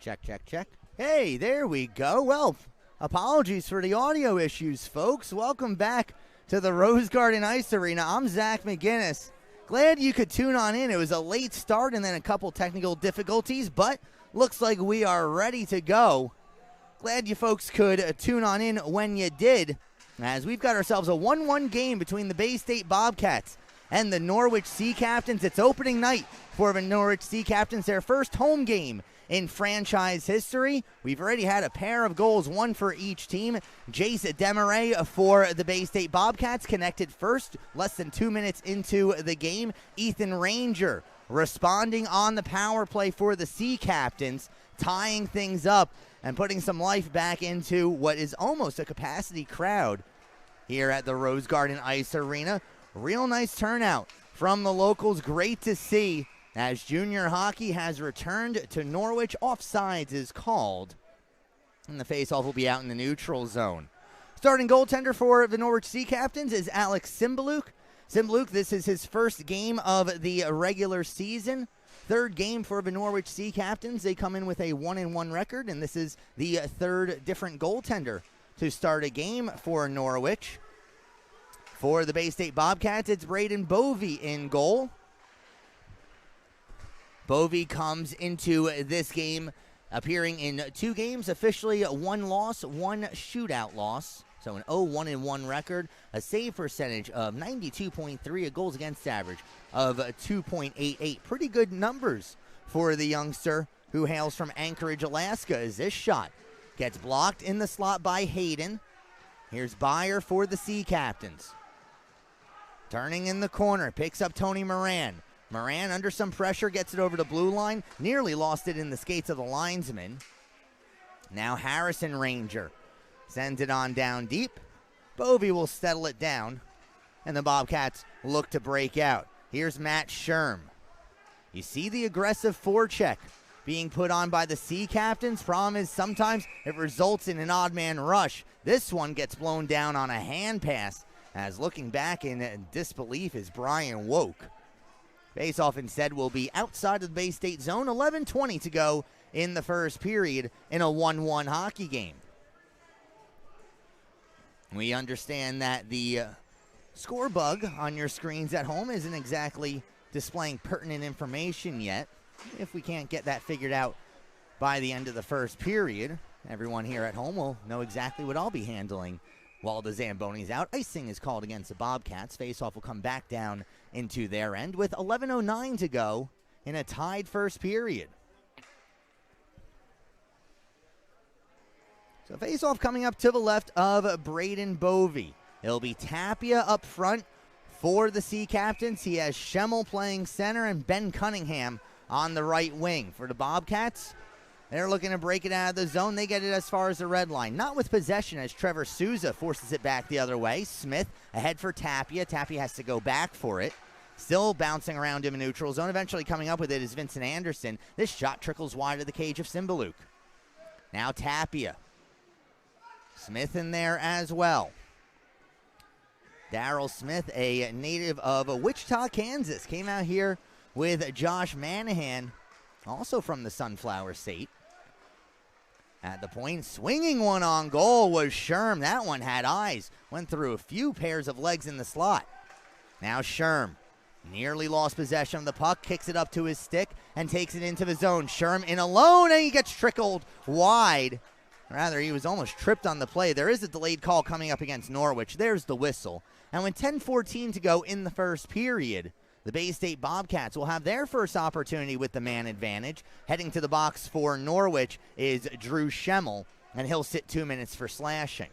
Check, check, check. Hey, there we go. Well, apologies for the audio issues, folks. Welcome back to the Rose Garden Ice Arena. I'm Zach McGinnis. Glad you could tune on in. It was a late start and then a couple technical difficulties, but looks like we are ready to go. Glad you folks could tune on in when you did, as we've got ourselves a 1-1 game between the Bay State Bobcats and the Norwich Sea Captains. It's opening night for the Norwich Sea Captains, their first home game in franchise history. We've already had a pair of goals, one for each team. Jace Demaray for the Bay State Bobcats connected first, less than 2 minutes into the game. Ethan Ranger responding on the power play for the Sea Captains, tying things up and putting some life back into what is almost a capacity crowd here at the Rose Garden Ice Arena. Real nice turnout from the locals. Great to see, as junior hockey has returned to Norwich. Offsides is called, and the faceoff will be out in the neutral zone. Starting goaltender for the Norwich Sea Captains is Alex Cymbaluk. Cymbaluk, this is his first game of the regular season. Third game for the Norwich Sea Captains. They come in with a 1-1 record, and this is the third different goaltender to start a game for Norwich. For the Bay State Bobcats, it's Braden Bovey in goal. Bovey comes into this game appearing in 2 games, officially 1 loss, 1 shootout loss. So an 0-1-1 record, a save percentage of 92.3, a goals against average of 2.88. Pretty good numbers for the youngster who hails from Anchorage, Alaska, as this shot gets blocked in the slot by Hayden. Here's Byer for the Sea Captains. Turning in the corner, picks up Tony Moran. Moran, under some pressure, gets it over the blue line. Nearly lost it in the skates of the linesman. Now Harrison Ranger sends it on down deep. Bovey will settle it down, and the Bobcats look to break out. Here's Matt Sherm. You see the aggressive forecheck being put on by the Sea Captains. Problem is sometimes it results in an odd man rush. This one gets blown down on a hand pass, as looking back in disbelief is Brian Woke. Faceoff instead will be outside of the Bay State zone. 11:20 to go in the first period in a 1-1 hockey game. We understand that the score bug on your screens at home isn't exactly displaying pertinent information yet. If we can't get that figured out by the end of the first period, everyone here at home will know exactly what I'll be handling while the Zamboni's out. Icing is called against the Bobcats. Faceoff will come back down into their end with 11:09 to go in a tied first period. So faceoff coming up to the left of Braden Bovey. It'll be Tapia up front for the Sea Captains. He has Schemmel playing center and Ben Cunningham on the right wing. For the Bobcats, they're looking to break it out of the zone. They get it as far as the red line. Not with possession, as Trevor Souza forces it back the other way. Smith ahead for Tapia. Tapia has to go back for it. Still bouncing around in the neutral zone. Eventually coming up with it is Vincent Anderson. This shot trickles wide of the cage of Cymbaluk. Now Tapia. Smith in there as well. Darryl Smith, a native of Wichita, Kansas, came out here with Josh Manahan, also from the Sunflower State. At the point, swinging one on goal was Sherm. That one had eyes. Went through a few pairs of legs in the slot. Now Sherm nearly lost possession of the puck, kicks it up to his stick, and takes it into the zone. Sherm in alone, and he gets trickled wide. Rather, he was almost tripped on the play. There is a delayed call coming up against Norwich. There's the whistle. And with 10:14 to go in the first period, the Bay State Bobcats will have their first opportunity with the man advantage. Heading to the box for Norwich is Drew Schemmel, and he'll sit 2 minutes for slashing.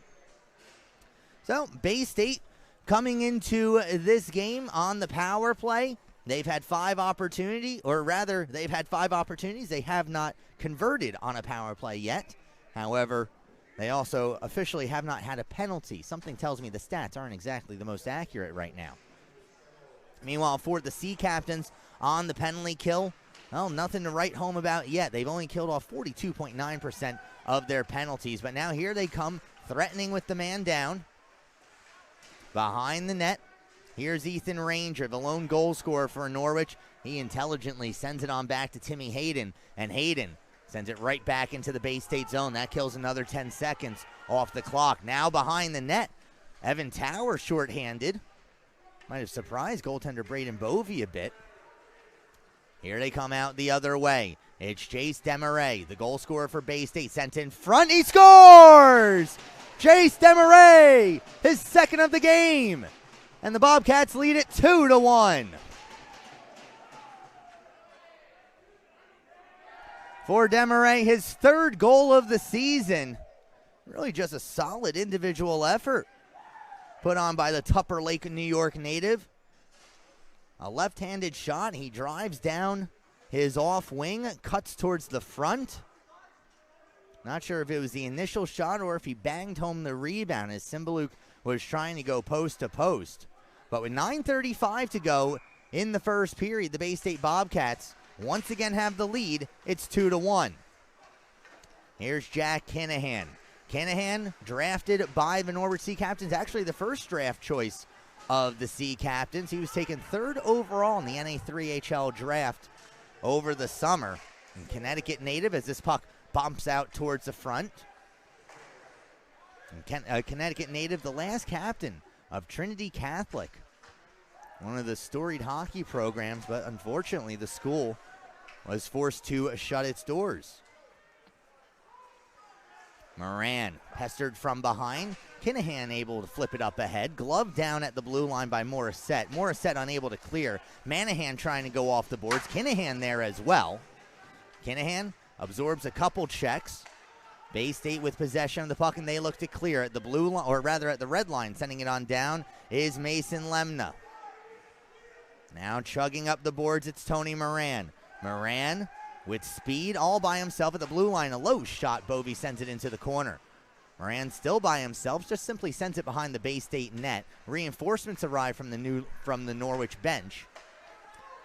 So, Bay State coming into this game on the power play. They've had 5 opportunities, or rather, they've had 5 opportunities. They have not converted on a power play yet. However, they also officially have not had a penalty. Something tells me the stats aren't exactly the most accurate right now. Meanwhile, for the Sea Captains on the penalty kill, well, nothing to write home about yet. They've only killed off 42.9% of their penalties. But now here they come, threatening with the man down. Behind the net, here's Ethan Ranger, the lone goal scorer for Norwich. He intelligently sends it on back to Timmy Hayden, and Hayden Sends it right back into the Bay State zone. That kills another 10 seconds off the clock. Now behind the net, Evan Tower shorthanded. Might have surprised goaltender Braden Bovey a bit. Here they come out the other way. It's Chase Demarais, the goal scorer for Bay State, sent in front. He scores! Chase Demarais, his second of the game. And the Bobcats lead it 2-1. For Demarais, his third goal of the season. Really just a solid individual effort put on by the Tupper Lake, New York native. A left-handed shot. He drives down his off wing, cuts towards the front. Not sure if it was the initial shot or if he banged home the rebound as Cymbaluk was trying to go post to post. But with 9:35 to go in the first period, the Bay State Bobcats once again have the lead. It's 2-1. Here's Jack Kinahan. Kinahan, drafted by the Norwich Sea Captains, actually the first draft choice of the Sea Captains. He was taken third overall in the NA3HL draft over the summer. And Connecticut native as this puck bumps out towards the front. And Connecticut native, the last captain of Trinity Catholic, one of the storied hockey programs, but unfortunately the school was forced to shut its doors. Moran pestered from behind. Kinahan able to flip it up ahead. Glove down at the blue line by Morissette. Morissette unable to clear. Manahan trying to go off the boards. Kinahan there as well. Kinahan absorbs a couple checks. Bay State with possession of the puck, and they look to clear at the blue line, or rather at the red line. Sending it on down is Mason Lemna. Now chugging up the boards, it's Tony Moran. Moran with speed all by himself at the blue line. A low shot. Bovey sends it into the corner. Moran still by himself, just simply sends it behind the Bay State net. Reinforcements arrive from the Norwich bench.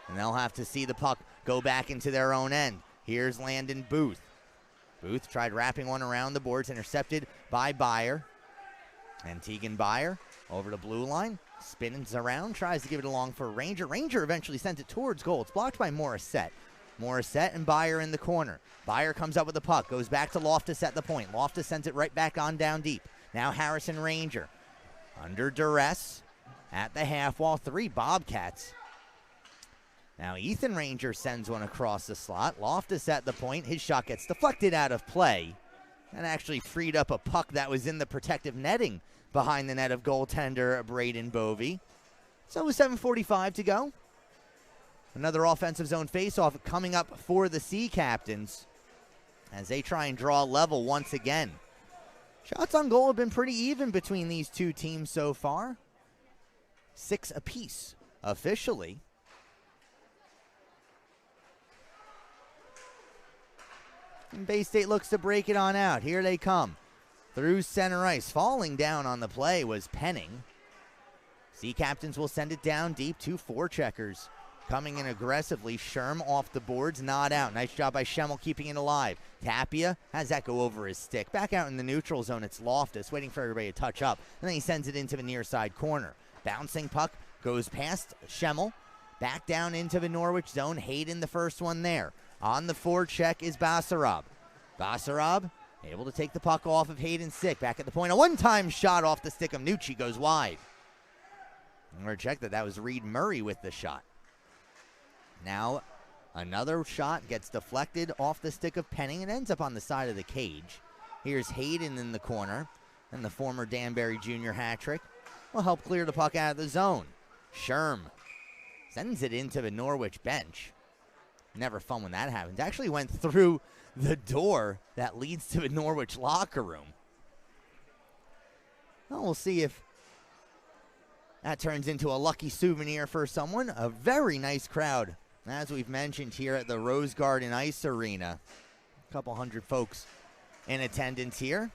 And they'll have to see the puck go back into their own end. Here's Landon Booth. Booth tried wrapping one around the boards, intercepted by Byer. And Tegan Byer over the blue line. Spins around, tries to give it along for Ranger. Ranger eventually sends it towards goal. It's blocked by Morissette. Morissette and Byer in the corner. Byer comes up with the puck, goes back to Loftus at the point. Loftus sends it right back on down deep. Now Harrison Ranger under duress at the half wall. 3 Bobcats. Now Ethan Ranger sends one across the slot. Loftus at the point. His shot gets deflected out of play. And actually freed up a puck that was in the protective netting behind the net of goaltender Braden Bovey. So with 7:45 to go. Another offensive zone faceoff coming up for the Sea Captains as they try and draw level once again. Shots on goal have been pretty even between these two teams so far. 6 apiece officially. And Bay State looks to break it on out. Here they come. Through center ice. Falling down on the play was Penning. Sea Captains will send it down deep to forecheckers. Coming in aggressively. Sherm off the boards, not out. Nice job by Schemmel keeping it alive. Tapia has that go over his stick. Back out in the neutral zone, it's Loftus waiting for everybody to touch up. And then he sends it into the near side corner. Bouncing puck goes past Schemmel. Back down into the Norwich zone. Hayden the first one there. On the forecheck is Basarab. Basarab able to take the puck off of Hayden's stick. Back at the point. A one-time shot off the stick of Nucci goes wide. I'm going to check that was Reed Murray with the shot. Now another shot gets deflected off the stick of Penning and ends up on the side of the cage. Here's Hayden in the corner. And the former Danbury Jr. hat trick will help clear the puck out of the zone. Sherm sends it into the Norwich bench. Never fun when that happens. Actually went through the door that leads to the Norwich locker room. Well, we'll see if that turns into a lucky souvenir for someone. A very nice crowd, as we've mentioned, here at the Rose Garden Ice Arena. A couple hundred folks in attendance here.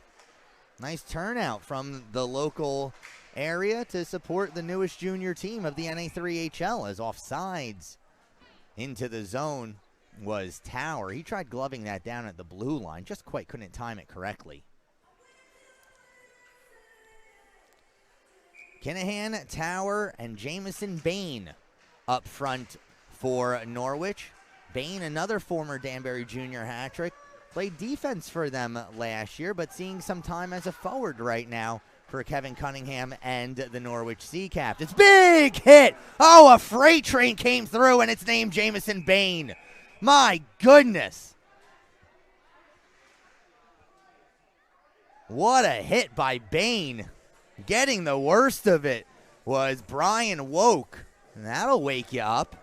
Nice turnout from the local area to support the newest junior team of the NA3HL, as offsides into the zone was Tower. He tried gloving that down at the blue line, just quite couldn't time it correctly. Kinahan, Tower, and Jamison Bain up front for Norwich. Bain, another former Danbury Jr. hat trick, played defense for them last year, but seeing some time as a forward right now for Kevin Cunningham and the Norwich Sea Captains. Big hit! Oh, a freight train came through, and it's named Jamison Bain. My goodness. What a hit by Bain. Getting the worst of it was Brian Woke. And that'll wake you up.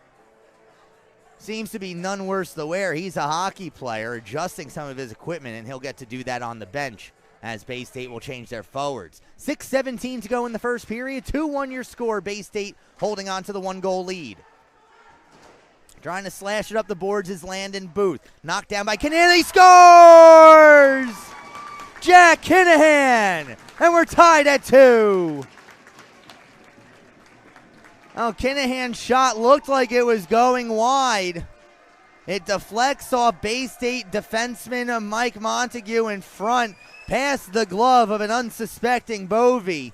Seems to be none worse the wear. He's a hockey player, adjusting some of his equipment, and he'll get to do that on the bench as Bay State will change their forwards. 6:17 to go in the first period. 2-1 your score. Bay State holding on to the 1-goal lead. Trying to slash it up the boards is Landon Booth. Knocked down by Kinahan. He scores! Jack Kinahan! And we're tied at 2. Oh, Kinahan's shot looked like it was going wide. It deflects off Bay State defenseman Mike Montague in front, past the glove of an unsuspecting Bovey.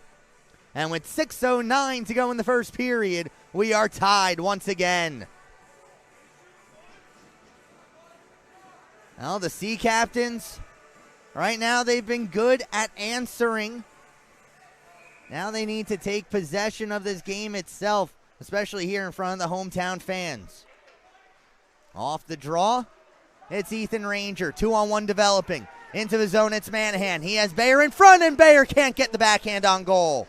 And with 6:09 to go in the first period, we are tied once again. Well, the Sea Captains, right now they've been good at answering. Now they need to take possession of this game itself, especially here in front of the hometown fans. Off the draw, it's Ethan Ranger. 2-on-1 developing. Into the zone, it's Manahan. He has Bayer in front, and Bayer can't get the backhand on goal.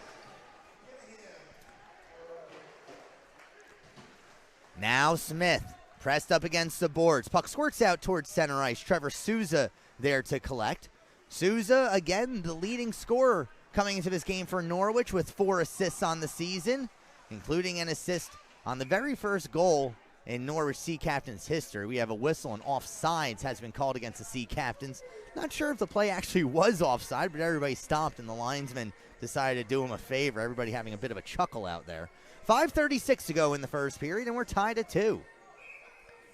Now Smith, pressed up against the boards. Puck squirts out towards center ice. Trevor Souza there to collect. Souza, again, the leading scorer coming into this game for Norwich with 4 assists on the season, including an assist on the very first goal in Norwich Sea Captains history. We have a whistle, and offsides has been called against the Sea Captains. Not sure if the play actually was offside, but everybody stopped, and the linesman decided to do him a favor. Everybody having a bit of a chuckle out there. 5:36 to go in the first period, and we're tied at 2.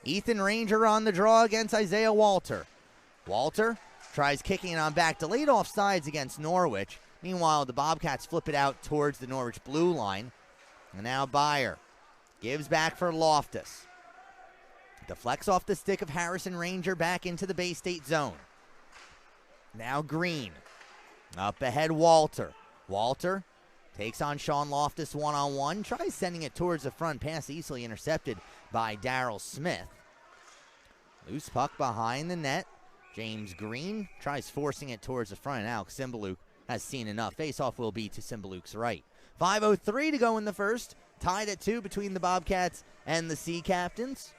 Ethan Ranger on the draw against Isaiah Walter. Walter tries kicking it on back, delayed offsides against Norwich. Meanwhile, the Bobcats flip it out towards the Norwich blue line. And now Bayer gives back for Loftus. Deflects off the stick of Harrison Ranger back into the Bay State zone. Now Green. Up ahead, Walter. Walter takes on Sean Loftus one-on-one. Tries sending it towards the front. Pass easily intercepted by Darryl Smith. Loose puck behind the net. James Green tries forcing it towards the front. And Alex Cymbaluk has seen enough. Face-off will be to Cymbaluk's right. 5:03 to go in the first. Tied at 2 between the Bobcats and the Sea Captains.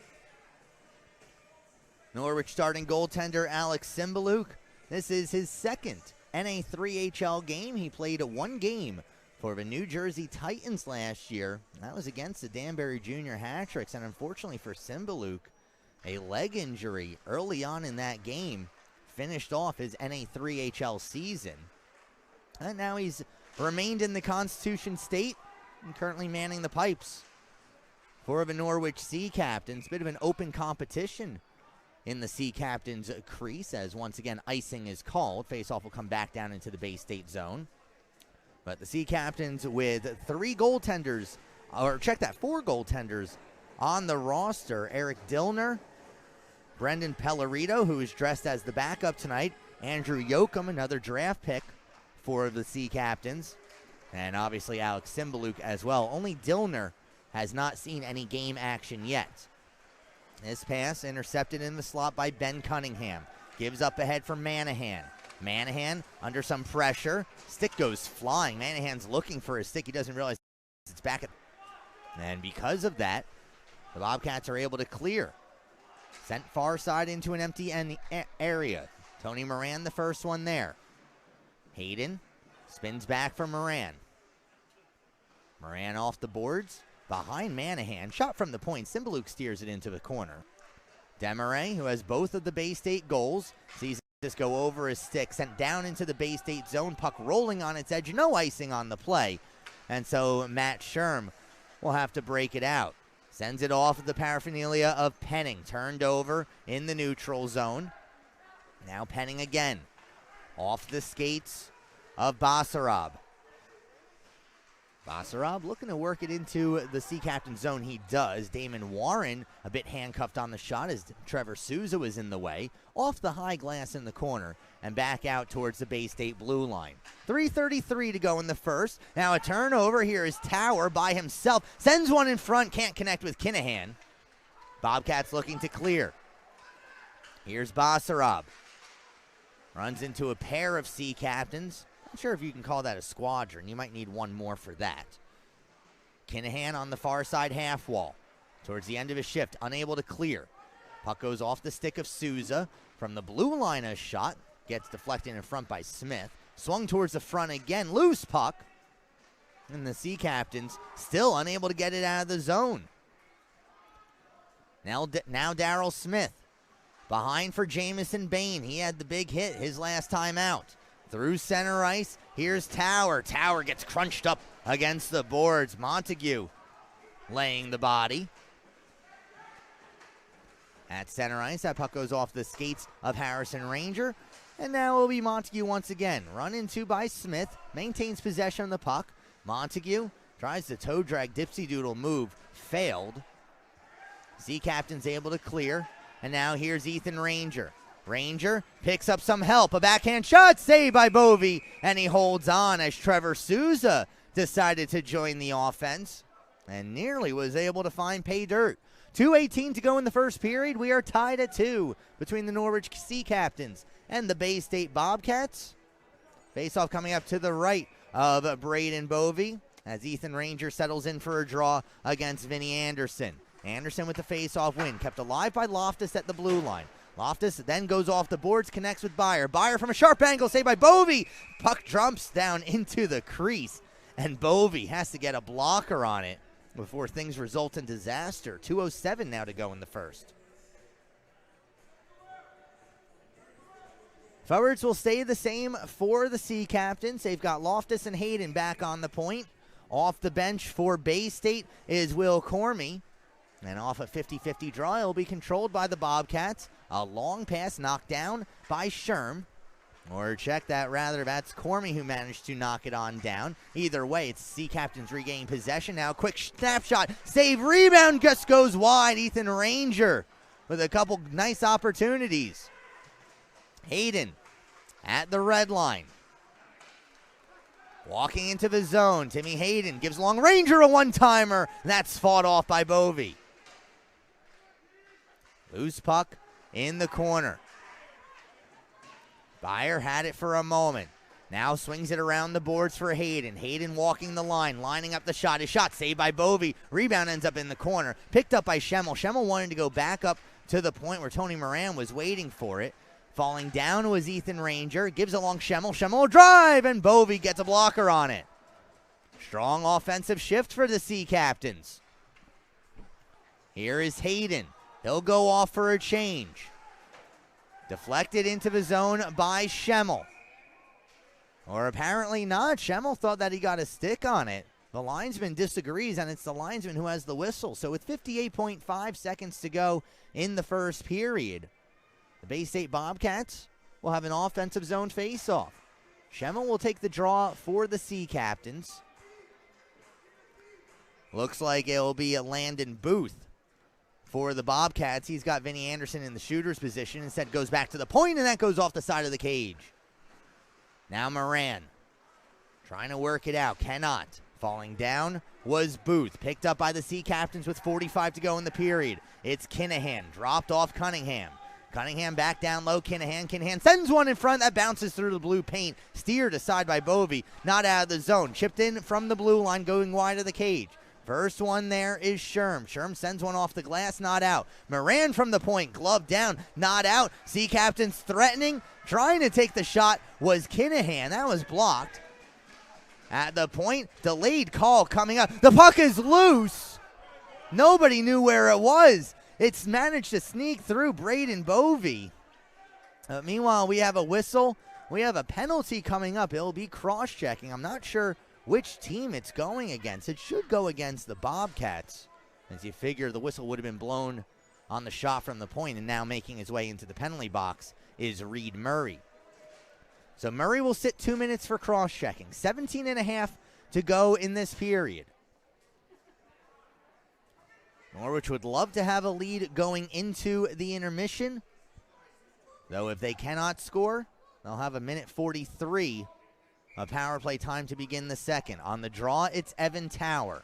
Norwich starting goaltender Alex Cymbaluk. This is his second NA3HL game. He played 1 game for the New Jersey Titans last year. That was against the Danbury Junior Hat-Tricks, and unfortunately for Cymbaluk, a leg injury early on in that game finished off his NA3HL season. And now he's remained in the Constitution State and currently manning the pipes for the Norwich Sea Captains. Bit of an open competition in the Sea Captains crease, as once again icing is called. Faceoff will come back down into the Bay State zone. But the Sea Captains with 3 goaltenders, or check that, 4 goaltenders on the roster. Eric Dillner, Brendan Pellerito, who is dressed as the backup tonight, Andrew Yoakum, another draft pick for the Sea Captains, and obviously Alex Cymbaluk as well. Only Dillner has not seen any game action yet. This pass intercepted in the slot by Ben Cunningham. Gives up ahead for Manahan. Manahan under some pressure. Stick goes flying. Manahan's looking for his stick. He doesn't realize it's back. And because of that, the Bobcats are able to clear. Sent far side into an empty area. Tony Moran, the first one there. Hayden spins back for Moran. Moran off the boards. Behind Manahan. Shot from the point. Cymbaluk steers it into the corner. Demarais, who has both of the Bay State goals, sees this go over his stick. Sent down into the Bay State zone. Puck rolling on its edge. No icing on the play. And so Matt Sherm will have to break it out. Sends it off of the paraphernalia of Penning. Turned over in the neutral zone. Now Penning again. Off the skates of Basarab. Basarab looking to work it into the Sea Captain zone. He does. Damon Warren a bit handcuffed on the shot as Trevor Souza was in the way. Off the high glass in the corner and back out towards the Bay State blue line. 3:33 to go in the first. Now a turnover. Here is Tower by himself. Sends one in front. Can't connect with Kinahan. Bobcats looking to clear. Here's Basarab. Runs into a pair of Sea Captains. Not sure if you can call that a squadron. You might need one more for that. Kinahan on the far side half wall. Towards the end of his shift, unable to clear. Puck goes off the stick of Souza. From the blue line, a shot. Gets deflected in front by Smith. Swung towards the front again. Loose puck. And the Sea Captains still unable to get it out of the zone. Now Darryl Smith. Behind for Jamison Bain. He had the big hit his last time out. Through center ice, here's Tower. Tower gets crunched up against the boards. Montague laying the body. At center ice, that puck goes off the skates of Harrison Ranger. And now it will be Montague once again. Run into by Smith, maintains possession of the puck. Montague tries the toe drag dipsy doodle move, failed. Sea Captain's able to clear. And now here's Ethan Ranger. Ranger picks up some help. A backhand shot saved by Bovey. And he holds on as Trevor Souza decided to join the offense. And nearly was able to find pay dirt. 2:18 to go in the first period. We are tied at 2 between the Norwich Sea Captains and the Bay State Bobcats. Faceoff coming up to the right of Braden Bovey as Ethan Ranger settles in for a draw against Vinny Anderson. Anderson with the faceoff win. Kept alive by Loftus at the blue line. Loftus then goes off the boards, connects with Byer. Byer from a sharp angle, saved by Bovey. Puck jumps down into the crease, and Bovey has to get a blocker on it before things result in disaster. 2:07 now to go in the first. Forwards will stay the same for the Sea Captains. They've got Loftus and Hayden back on the point. Off the bench for Bay State is Will Cormie. And off a 50-50 draw, it will be controlled by the Bobcats. A long pass knocked down by Sherm. Or check that, rather, that's Cormie who managed to knock it on down. Either way, it's Sea Captains regaining possession now. Quick snapshot, save, rebound, just goes wide. Ethan Ranger with a couple nice opportunities. Hayden at the red line. Walking into the zone, Timmy Hayden gives long Ranger a one-timer. That's fought off by Bovey. Loose puck in the corner. Byer had it for a moment. Now swings it around the boards for Hayden. Hayden walking the line, lining up the shot. His shot saved by Bovey. Rebound ends up in the corner. Picked up by Schemmel. Schemmel wanted to go back up to the point where Tony Moran was waiting for it. Falling down was Ethan Ranger. Gives along Schemmel. Schemmel will drive, and Bovey gets a blocker on it. Strong offensive shift for the Sea Captains. Here is Hayden. He'll go off for a change. Deflected into the zone by Schemmel. Or apparently not. Schemmel thought that he got a stick on it. The linesman disagrees, and it's the linesman who has the whistle. So with 58.5 seconds to go in the first period, the Bay State Bobcats will have an offensive zone face-off. Schemmel will take the draw for the Sea Captains. Looks like it will be a Landon Booth for the Bobcats. He's got Vinny Anderson in the shooter's position. Instead goes back to the point, and that goes off the side of the cage. Now Moran trying to work it out. Cannot. Falling down was Booth. Picked up by the Sea Captains with 45 to go in the period. It's Kinahan. Dropped off Cunningham. Cunningham back down low. Kinahan sends one in front. That bounces through the blue paint. Steered aside by Bovey. Not out of the zone. Chipped in from the blue line, going wide of the cage. First one there is Sherm. Sherm sends one off the glass, not out. Moran from the point, glove down, not out. Sea Captains threatening, trying to take the shot was Kinahan. That was blocked. At the point, delayed call coming up. The puck is loose. Nobody knew where it was. It's managed to sneak through Braden Bovey. Meanwhile, we have a whistle. We have a penalty coming up. It'll be cross-checking. I'm not sure which team it's going against. It should go against the Bobcats, as you figure the whistle would have been blown on the shot from the point, and now making his way into the penalty box is Reed Murray. So Murray will sit 2 minutes for cross-checking. 17.5 to go in this period. Norwich would love to have a lead going into the intermission, though if they cannot score, they'll have a minute 43 of power play time to begin the second. On the draw, it's Evan Tower.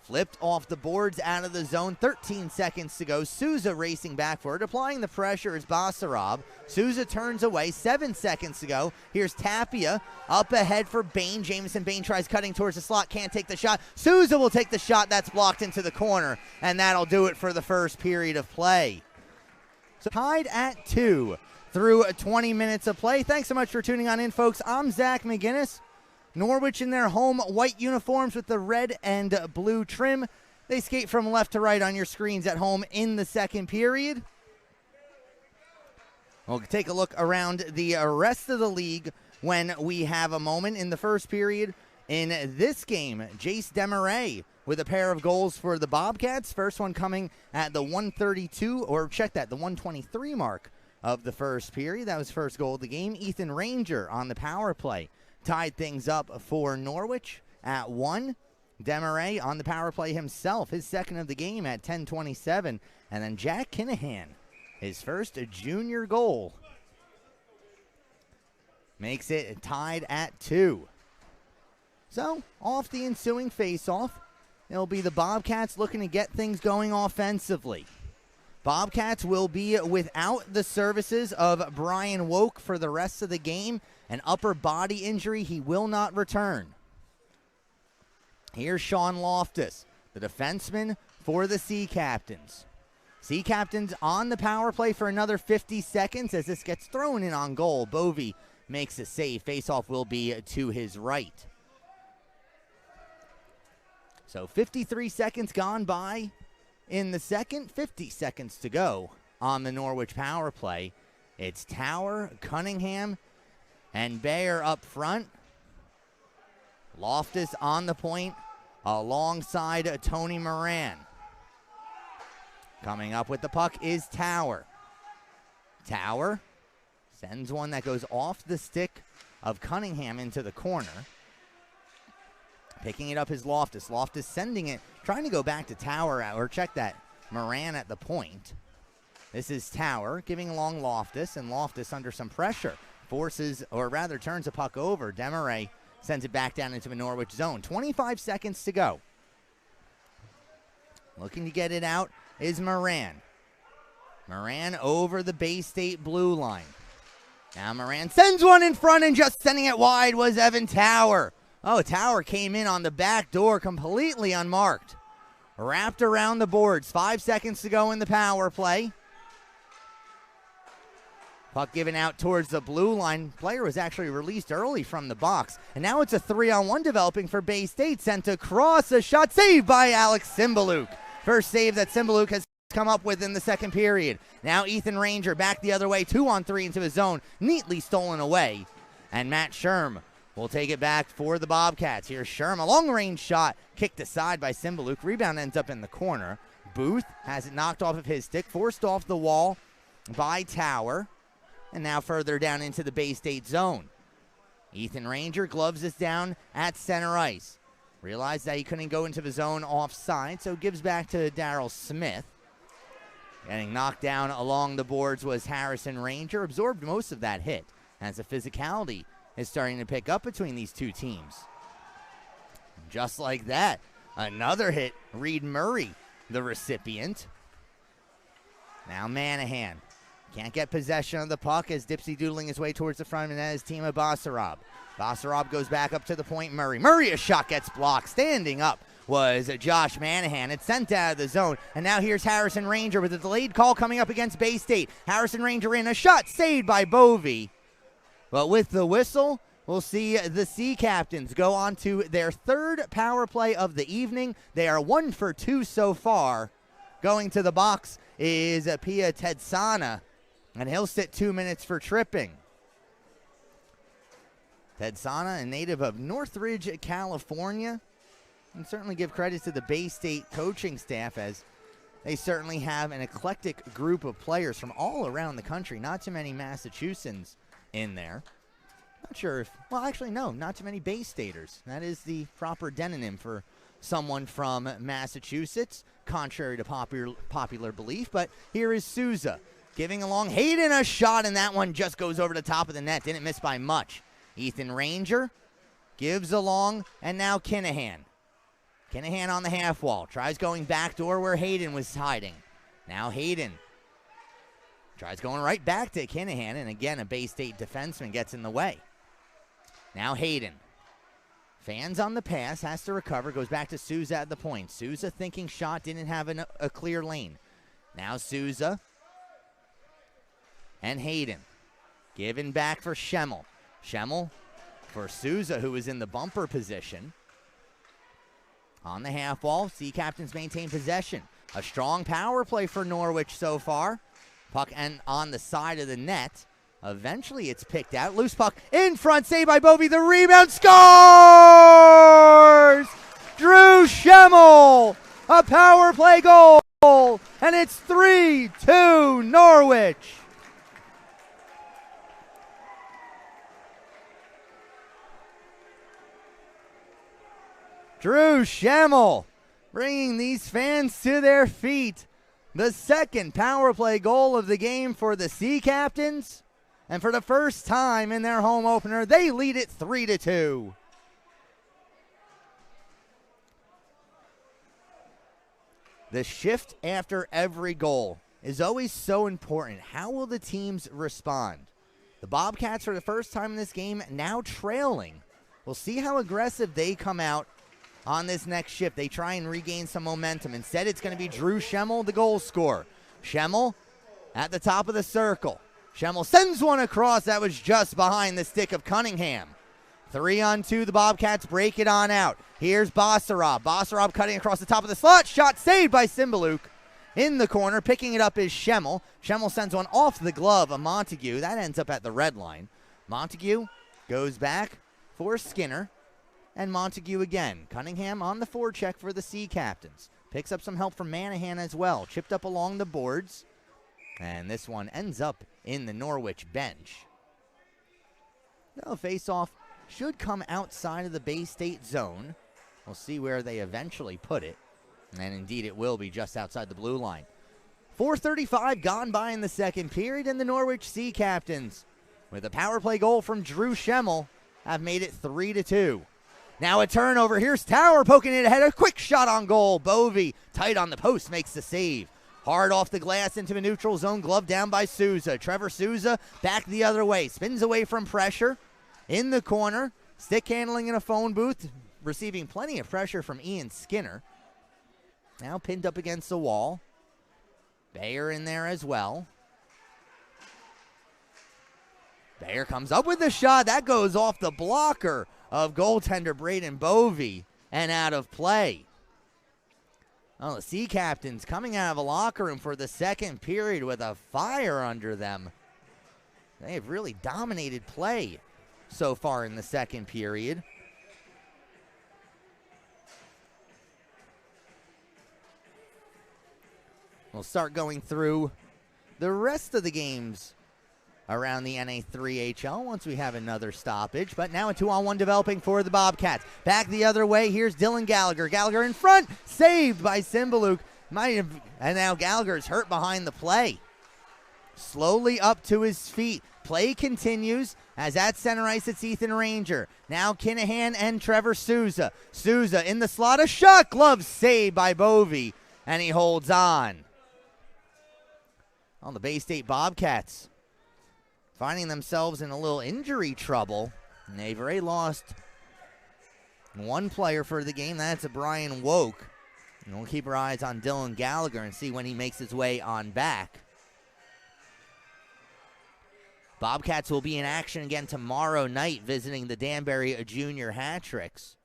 Flipped off the boards out of the zone, 13 seconds to go. Souza racing back for it. Applying the pressure is Basarab. Souza turns away, 7 seconds to go. Here's Tapia up ahead for Bain. Jamison Bain tries cutting towards the slot, can't take the shot. Souza will take the shot, that's blocked into the corner, and that'll do it for the first period of play. So tied at 2 through 20 minutes of play. Thanks so much for tuning on in, folks. I'm Zach McGinnis. Norwich in their home white uniforms with the red and blue trim. They skate from left to right on your screens at home in the second period. We'll take a look around the rest of the league when we have a moment. In the first period in this game, Jace Demaray with a pair of goals for the Bobcats. First one coming at the 132, or check that, the 123 mark of the first period. That was first goal of the game. Ethan Ranger on the power play tied things up for Norwich at 1. Demaray on the power play himself, his second of the game at 10:27. And then Jack Kinahan, his first junior goal, makes it tied at 2. So, off the ensuing face-off, it'll be the Bobcats looking to get things going offensively. Bobcats will be without the services of Brian Woke for the rest of the game. An upper body injury, he will not return. Here's Sean Loftus, the defenseman for the Sea Captains. Sea Captains on the power play for another 50 seconds as this gets thrown in on goal. Bovey makes a save. Face-off will be to his right. So 53 seconds gone by in the second, 50 seconds to go on the Norwich power play. It's Tower, Cunningham, and Bayer up front. Loftus on the point alongside Tony Moran. Coming up with the puck is Tower. Tower sends one that goes off the stick of Cunningham into the corner. Picking it up is Loftus. Loftus sending it, trying to go back to Tower, or check that, Moran at the point. This is Tower giving along Loftus, and Loftus under some pressure forces, or rather turns the puck over. Demaray sends it back down into the Norwich zone. 25 seconds to go. Looking to get it out is Moran. Moran over the Bay State blue line. Now Moran sends one in front, and just sending it wide was Evan Tower. Oh, Tower came in on the back door completely unmarked. Wrapped around the boards. 5 seconds to go in the power play. Puck given out towards the blue line. Player was actually released early from the box. And now it's a 3-on-1 developing for Bay State. Sent across, a shot saved by Alex Cymbaluk. First save that Cymbaluk has come up with in the second period. Now Ethan Ranger back the other way. 2-on-3 into his zone. Neatly stolen away. And Matt Sherm will take it back for the Bobcats. Here's Sherm, a long-range shot, kicked aside by Cymbaluk. Rebound ends up in the corner. Booth has it knocked off of his stick, forced off the wall by Tower, and now further down into the Bay State zone. Ethan Ranger gloves this down at center ice. Realized that he couldn't go into the zone offside, so gives back to Darryl Smith. Getting knocked down along the boards was Harrison Ranger. Absorbed most of that hit as the physicality is starting to pick up between these two teams. Just like that, another hit. Reed Murray, the recipient. Now Manahan can't get possession of the puck as Dipsy doodling his way towards the front, and that is Tima Basarab. Basarab goes back up to the point. Murray, a shot gets blocked. Standing up was Josh Manahan. It's sent out of the zone, and now here's Harrison Ranger with a delayed call coming up against Bay State. Harrison Ranger in, a shot saved by Bovey. But with the whistle, we'll see the Sea Captains go on to their third power play of the evening. They are 1 for 2 so far. Going to the box is Pia Tedsana, and he'll sit 2 minutes for tripping. Tedsana, a native of Northridge, California. And certainly give credit to the Bay State coaching staff, as they certainly have an eclectic group of players from all around the country. Not too many Massachusetts in there. Not sure if, well, actually, no, not too many Bay Staters. That is the proper demonym for someone from Massachusetts, contrary to popular belief. But here is Souza giving along Hayden a shot, and that one just goes over the top of the net. Didn't miss by much. Ethan Ranger gives along, and now Kinahan. Kinahan on the half wall. Tries going backdoor where Hayden was hiding. Now Hayden tries going right back to Kinahan, and again, a Bay State defenseman gets in the way. Now Hayden. Fans on the pass, has to recover, goes back to Souza at the point. Souza thinking shot, didn't have a clear lane. Now Souza and Hayden. Given back for Schemmel. Schemmel for Souza, who is in the bumper position. On the half wall, Sea Captains maintain possession. A strong power play for Norwich so far. Puck and on the side of the net. Eventually it's picked out. Loose puck in front, saved by Bovey. The rebound, scores! Drew Schemmel, a power play goal, and it's 3-2 Norwich. Drew Schemmel bringing these fans to their feet. The second power play goal of the game for the Sea Captains. And for the first time in their home opener, they lead it 3-2. The shift after every goal is always so important. How will the teams respond? The Bobcats, for the first time in this game, now trailing. We'll see how aggressive they come out on this next shift. They try and regain some momentum. Instead, it's going to be Drew Schemmel, the goal scorer. Schemmel at the top of the circle. Schemmel sends one across. That was just behind the stick of Cunningham. 3-on-2, the Bobcats break it on out. Here's Basarab. Basarab cutting across the top of the slot. Shot saved by Cymbaluk. In the corner, picking it up is Schemmel. Schemmel sends one off the glove of Montague. That ends up at the red line. Montague goes back for Skinner. And Montague again. Cunningham on the forecheck for the Sea Captains. Picks up some help from Manahan as well. Chipped up along the boards. And this one ends up in the Norwich bench. The face-off should come outside of the Bay State zone. We'll see where they eventually put it. And indeed it will be just outside the blue line. 4:35 gone by in the second period, and the Norwich Sea Captains, with a power play goal from Drew Schemmel, have made it 3-2. Now a turnover. Here's Tower poking it ahead. A quick shot on goal. Bovey, tight on the post, makes the save. Hard off the glass into the neutral zone. Glove down by Souza. Trevor Souza back the other way. Spins away from pressure. In the corner. Stick handling in a phone booth. Receiving plenty of pressure from Ian Skinner. Now pinned up against the wall. Bayer in there as well. Bayer comes up with the shot. That goes off the blocker of goaltender Braden Bovey and out of play. Oh, the Sea Captains coming out of a locker room for the second period with a fire under them. They have really dominated play so far in the second period. We'll start going through the rest of the games around the NA3HL once we have another stoppage. But now a 2-on-1 developing for the Bobcats. Back the other way. Here's Dylan Gallagher. Gallagher in front. Saved by Cymbaluk. And now Gallagher's hurt behind the play. Slowly up to his feet. Play continues as at center ice it's Ethan Ranger. Now Kinahan and Trevor Souza. Souza in the slot. A shot. Glove saved by Bovey. And he holds on. The Bay State Bobcats finding themselves in a little injury trouble. And they've already lost one player for the game. That's a Brian Woke. And we'll keep our eyes on Dylan Gallagher and see when he makes his way on back. Bobcats will be in action again tomorrow night visiting the Danbury Junior Hat-Tricks.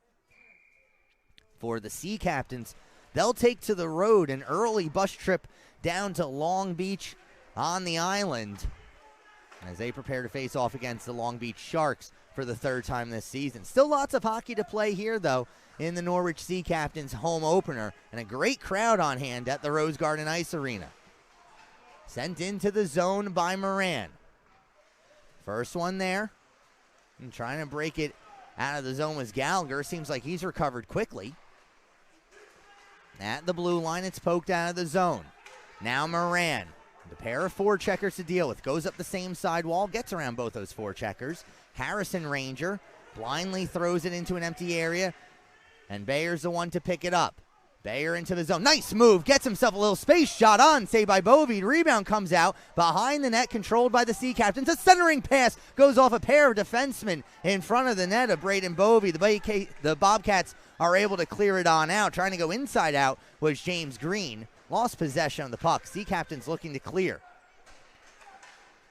For the Sea Captains, they'll take to the road an early bus trip down to Long Beach on the island as they prepare to face off against the Long Beach Sharks for the third time this season. Still lots of hockey to play here, though, in the Norwich Sea Captains home opener, and a great crowd on hand at the Rose Garden Ice Arena. Sent into the zone by Moran. First one there. And trying to break it out of the zone was Gallagher. Seems like he's recovered quickly. At the blue line, it's poked out of the zone. Now Moran, the pair of forecheckers to deal with. Goes up the same side wall, gets around both those forecheckers. Harrison Ranger blindly throws it into an empty area, and Bayer's the one to pick it up. Bayer into the zone. Nice move. Gets himself a little space shot on. Saved by Bovey. Rebound comes out. Behind the net, controlled by the Sea Captains. A centering pass goes off a pair of defensemen in front of the net of Braden Bovey. The Bobcats are able to clear it on out. Trying to go inside out was James Green. Lost possession of the puck. Sea Captains looking to clear.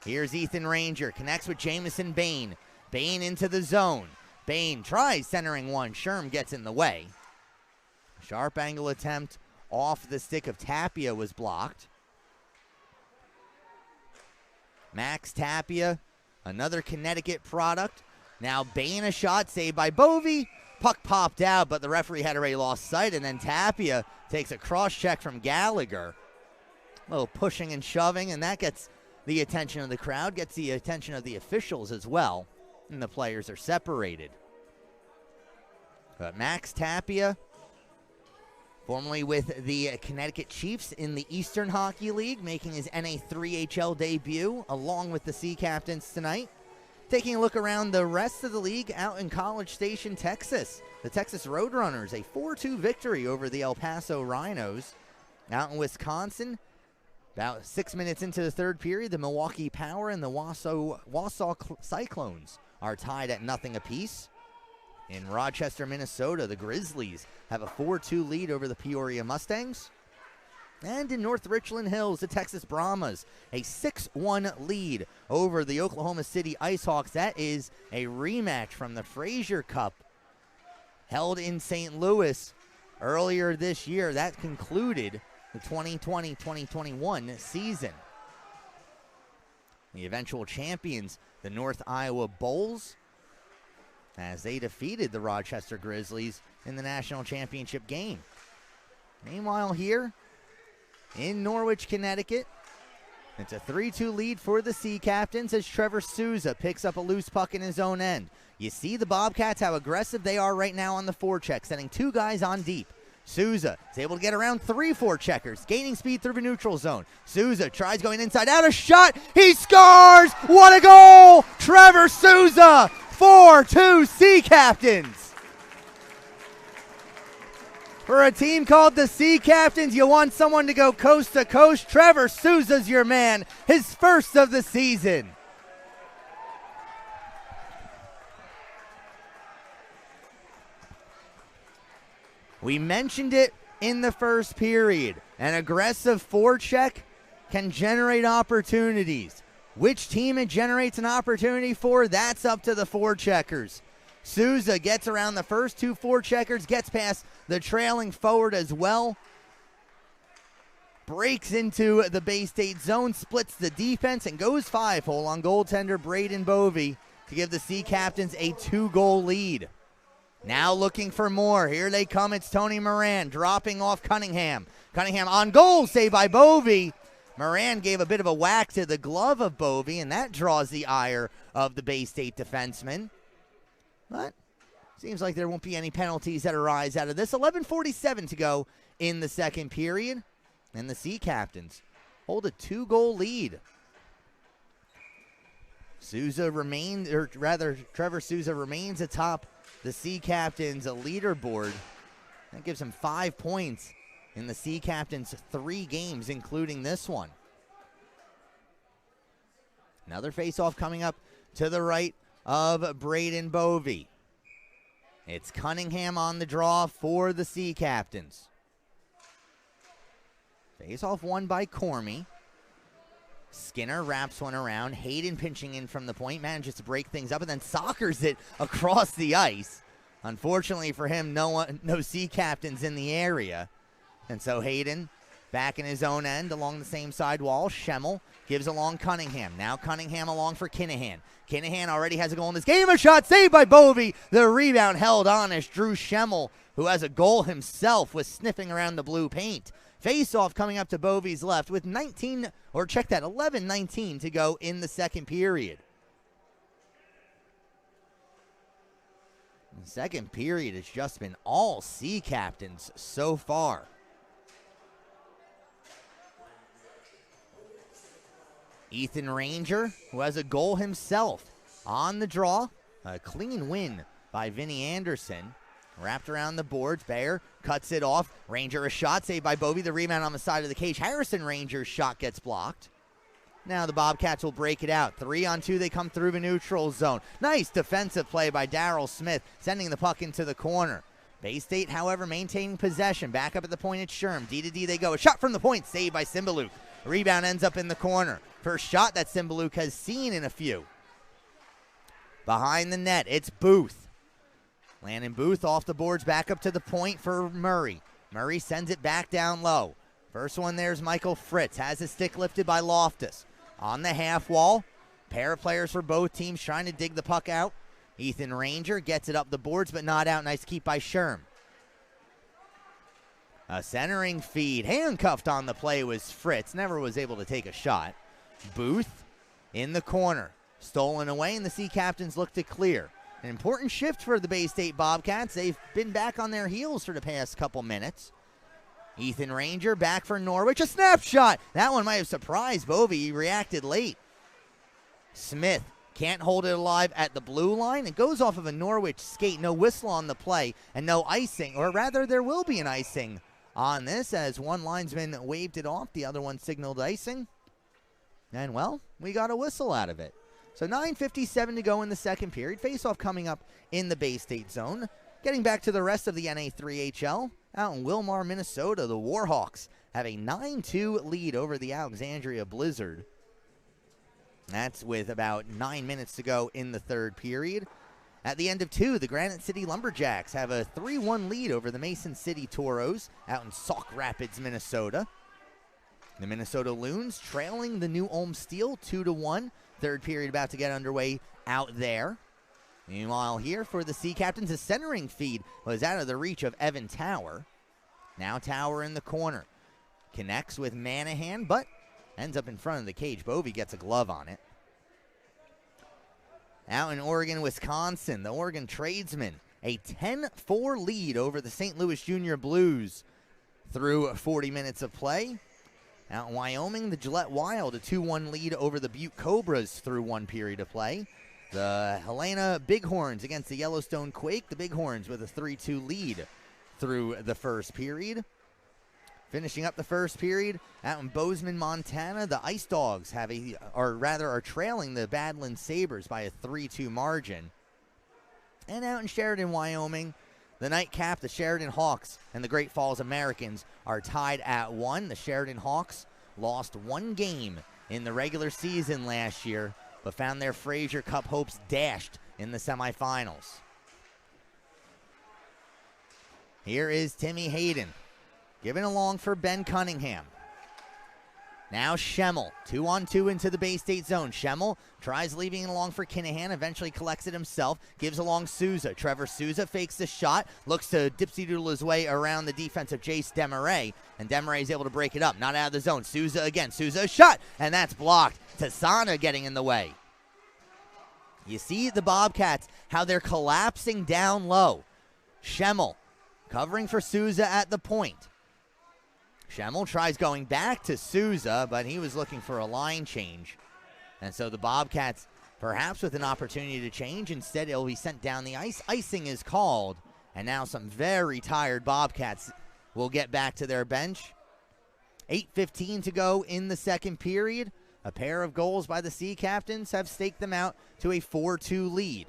Here's Ethan Ranger. Connects with Jamison Bain. Bain into the zone. Bain tries centering one. Sherm gets in the way. Sharp angle attempt off the stick of Tapia was blocked. Max Tapia, another Connecticut product. Now Bain a shot saved by Bovey. Puck popped out, but the referee had already lost sight, and then Tapia takes a cross check from Gallagher. A little pushing and shoving, and that gets the attention of the crowd, gets the attention of the officials as well, and the players are separated. But Max Tapia, formerly with the Connecticut Chiefs in the Eastern Hockey League, making his NA3HL debut along with the Sea Captains tonight. Taking a look around the rest of the league out in College Station, Texas. The Texas Roadrunners, a 4-2 victory over the El Paso Rhinos. Out in Wisconsin, about 6 minutes into the third period, the Milwaukee Power and the Wausau Cyclones are tied at 0 apiece. In Rochester, Minnesota, the Grizzlies have a 4-2 lead over the Peoria Mustangs. And in North Richland Hills, the Texas Brahmas, a 6-1 lead over the Oklahoma City IceHawks. That is a rematch from the Frazier Cup held in St. Louis earlier this year. That concluded the 2020-2021 season. The eventual champions, the North Iowa Bulls, as they defeated the Rochester Grizzlies in the national championship game. Meanwhile here in Norwich, Connecticut, it's a 3-2 lead for the Sea Captains as Trevor Souza picks up a loose puck in his own end. You see the Bobcats, how aggressive they are right now on the forecheck, sending 2 guys on deep. Souza is able to get around 3 forecheckers, gaining speed through the neutral zone. Souza tries going inside out, a shot, he scores! What a goal! Trevor Souza! 4-2 Sea Captains. For a team called the Sea Captains, you want someone to go coast to coast. Trevor Souza's your man, his first of the season. We mentioned it in the first period. An aggressive forecheck can generate opportunities. Which team it generates an opportunity for, that's up to the forecheckers. Souza gets around the first 2 forecheckers, gets past the trailing forward as well. Breaks into the Bay State zone, splits the defense, and goes 5-hole on goaltender Braden Bovey to give the Sea Captains a 2-goal lead. Now looking for more. Here they come. It's Tony Moran dropping off Cunningham. Cunningham on goal, saved by Bovey. Moran gave a bit of a whack to the glove of Bovey, and that draws the ire of the Bay State defenseman. But seems like there won't be any penalties that arise out of this. 11:47 to go in the second period, and the Sea Captains hold a 2-goal lead. Trevor Souza remains atop the Sea Captains leaderboard. That gives him 5 points in the Sea Captains' 3 games, including this one. Another face-off coming up to the right of Braden Bovey. It's Cunningham on the draw for the Sea Captains. Face-off won by Cormy. Skinner wraps one around. Hayden pinching in from the point, manages to break things up, and then soccers it across the ice. Unfortunately for him, no Sea Captains in the area. And so Hayden back in his own end along the same side wall. Schemmel gives along Cunningham. Now Cunningham along for Kinahan. Kinahan already has a goal in this game. A shot saved by Bovey. The rebound held on as Drew Schemmel, who has a goal himself, was sniffing around the blue paint. Face-off coming up to Bovey's left with 11:19 to go in the second period. The second period has just been all Sea Captains so far. Ethan Ranger, who has a goal himself on the draw. A clean win by Vinny Anderson. Wrapped around the boards. Bayer cuts it off. Ranger a shot saved by Bovey. The rebound on the side of the cage. Harrison Ranger's shot gets blocked. Now the Bobcats will break it out. 3-on-2, they come through the neutral zone. Nice defensive play by Darryl Smith, sending the puck into the corner. Bay State, however, maintaining possession. Back up at the point at Sherm. D-to-D they go. A shot from the point, saved by Cymbaluk. Rebound ends up in the corner. First shot that Cymbaluk has seen in a few. Behind the net, it's Booth. Landon Booth off the boards, back up to the point for Murray. Murray sends it back down low. First one there's Michael Fritz. Has his stick lifted by Loftus. On the half wall, pair of players for both teams trying to dig the puck out. Ethan Ranger gets it up the boards, but not out. Nice keep by Sherm. A centering feed. Handcuffed on the play was Fritz. Never was able to take a shot. Booth in the corner. Stolen away, and the Sea Captains look to clear. An important shift for the Bay State Bobcats. They've been back on their heels for the past couple minutes. Ethan Ranger back for Norwich. A snapshot. That one might have surprised Bovey. He reacted late. Smith can't hold it alive at the blue line. It goes off of a Norwich skate. No whistle on the play and no icing. Or rather, there will be an icing on this as one linesman waved it off. The other one signaled icing. And, well, we got a whistle out of it. So 9:57 to go in the second period. Face-off coming up in the Bay State zone. Getting back to the rest of the NA3HL. Out in Wilmar, Minnesota, the Warhawks have a 9-2 lead over the Alexandria Blizzard. That's with about 9 minutes to go in the third period. At the end of two, the Granite City Lumberjacks have a 3-1 lead over the Mason City Toros out in Sauk Rapids, Minnesota. The Minnesota Loons trailing the New Ulm Steel 2-1. Third period about to get underway out there. Meanwhile, here for the Sea Captains, a centering feed was out of the reach of Evan Tower. Now Tower in the corner. Connects with Manahan, but ends up in front of the cage. Bovey gets a glove on it. Out in Oregon, Wisconsin, the Oregon Tradesmen, a 10-4 lead over the St. Louis Junior Blues through 40 minutes of play. Out in Wyoming, the Gillette Wild, a 2-1 lead over the Butte Cobras through one period of play. The Helena Bighorns against the Yellowstone Quake. The Bighorns with a 3-2 lead through the first period. Finishing up the first period, out in Bozeman, Montana, the Ice Dogs are trailing the Badlands Sabres by a 3-2 margin. And out in Sheridan, Wyoming, the nightcap, the Sheridan Hawks and the Great Falls Americans are tied at 1. The Sheridan Hawks lost one game in the regular season last year, but found their Frazier Cup hopes dashed in the semifinals. Here is Timmy Hayden, giving along for Ben Cunningham. Now Schemmel, 2-on-2 into the Bay State zone. Schemmel tries leaving it along for Kinahan, eventually collects it himself, gives along Souza. Trevor Souza fakes the shot, looks to dipsy-doodle his way around the defense of Jace Demarais, and Demarais is able to break it up. Not out of the zone. Souza again. Souza a shot, and that's blocked. Tassana getting in the way. You see the Bobcats, how they're collapsing down low. Schemmel covering for Souza at the point. Schemmel tries going back to Souza, but he was looking for a line change. And so the Bobcats, perhaps with an opportunity to change, instead it'll be sent down the ice. Icing is called, and now some very tired Bobcats will get back to their bench. 8:15 to go in the second period. A pair of goals by the Sea Captains have staked them out to a 4-2 lead.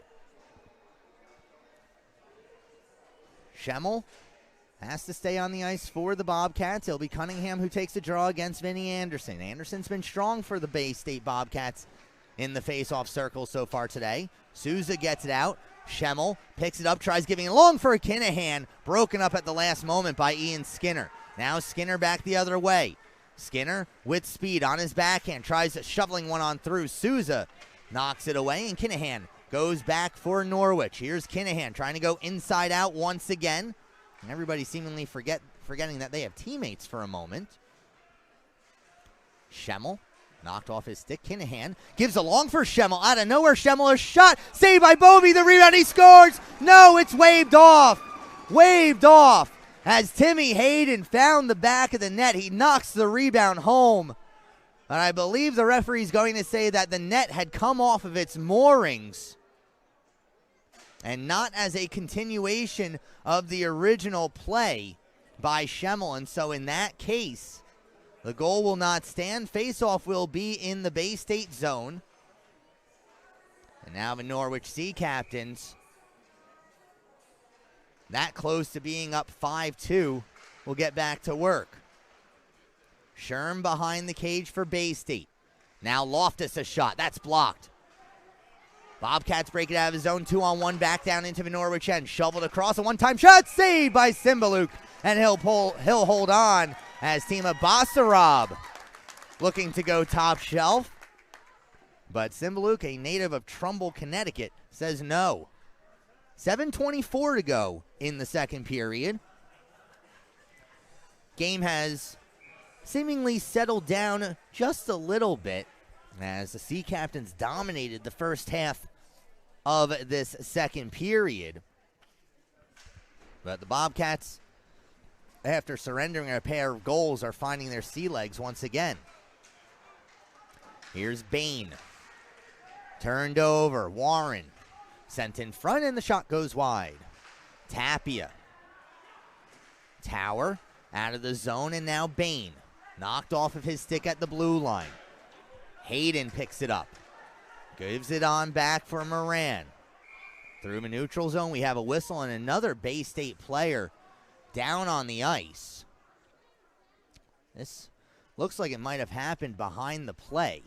Schemmel has to stay on the ice for the Bobcats. It'll be Cunningham who takes a draw against Vinny Anderson. Anderson's been strong for the Bay State Bobcats in the face-off circle so far today. Souza gets it out. Schemmel picks it up, tries giving it long for Kinahan. Broken up at the last moment by Ian Skinner. Now Skinner back the other way. Skinner with speed on his backhand. Tries shoveling one on through. Souza knocks it away, and Kinahan goes back for Norwich. Here's Kinahan trying to go inside out once again. And everybody seemingly forgetting that they have teammates for a moment. Schemmel Knocked off his stick. Kinahan gives a long for Schemmel. Out of nowhere, Schemmel, a shot. Saved by Bovey. The rebound. He scores. No, it's waved off. Waved off. As Timmy Hayden found the back of the net, he knocks the rebound home. And I believe the referee's going to say that the net had come off of its moorings and not as a continuation of the original play by Schemmel. And so in that case, the goal will not stand. Face-off will be in the Bay State zone. And now the Norwich Sea Captains, that close to being up 5-2, will get back to work. Sherm behind the cage for Bay State. Now Loftus a shot. That's blocked. Bobcats break it out of his zone. 2-on-1 back down into the Norwich end. Shoveled across. A one-time shot saved by Cymbaluk. And he'll hold on as Tima Basarab looking to go top shelf. But Cymbaluk, a native of Trumbull, Connecticut, says no. 7:24 to go in the second period. Game has seemingly settled down just a little bit as the Sea Captains dominated the first half of this second period. But the Bobcats, after surrendering a pair of goals, are finding their sea legs once again. Here's Bain. Turned over. Warren sent in front, and the shot goes wide. Tapia. Tower out of the zone, and now Bain. Knocked off of his stick at the blue line. Hayden picks it up. Gives it on back for Moran. Through the neutral zone, we have a whistle and another Bay State player down on the ice. This looks like it might have happened behind the play.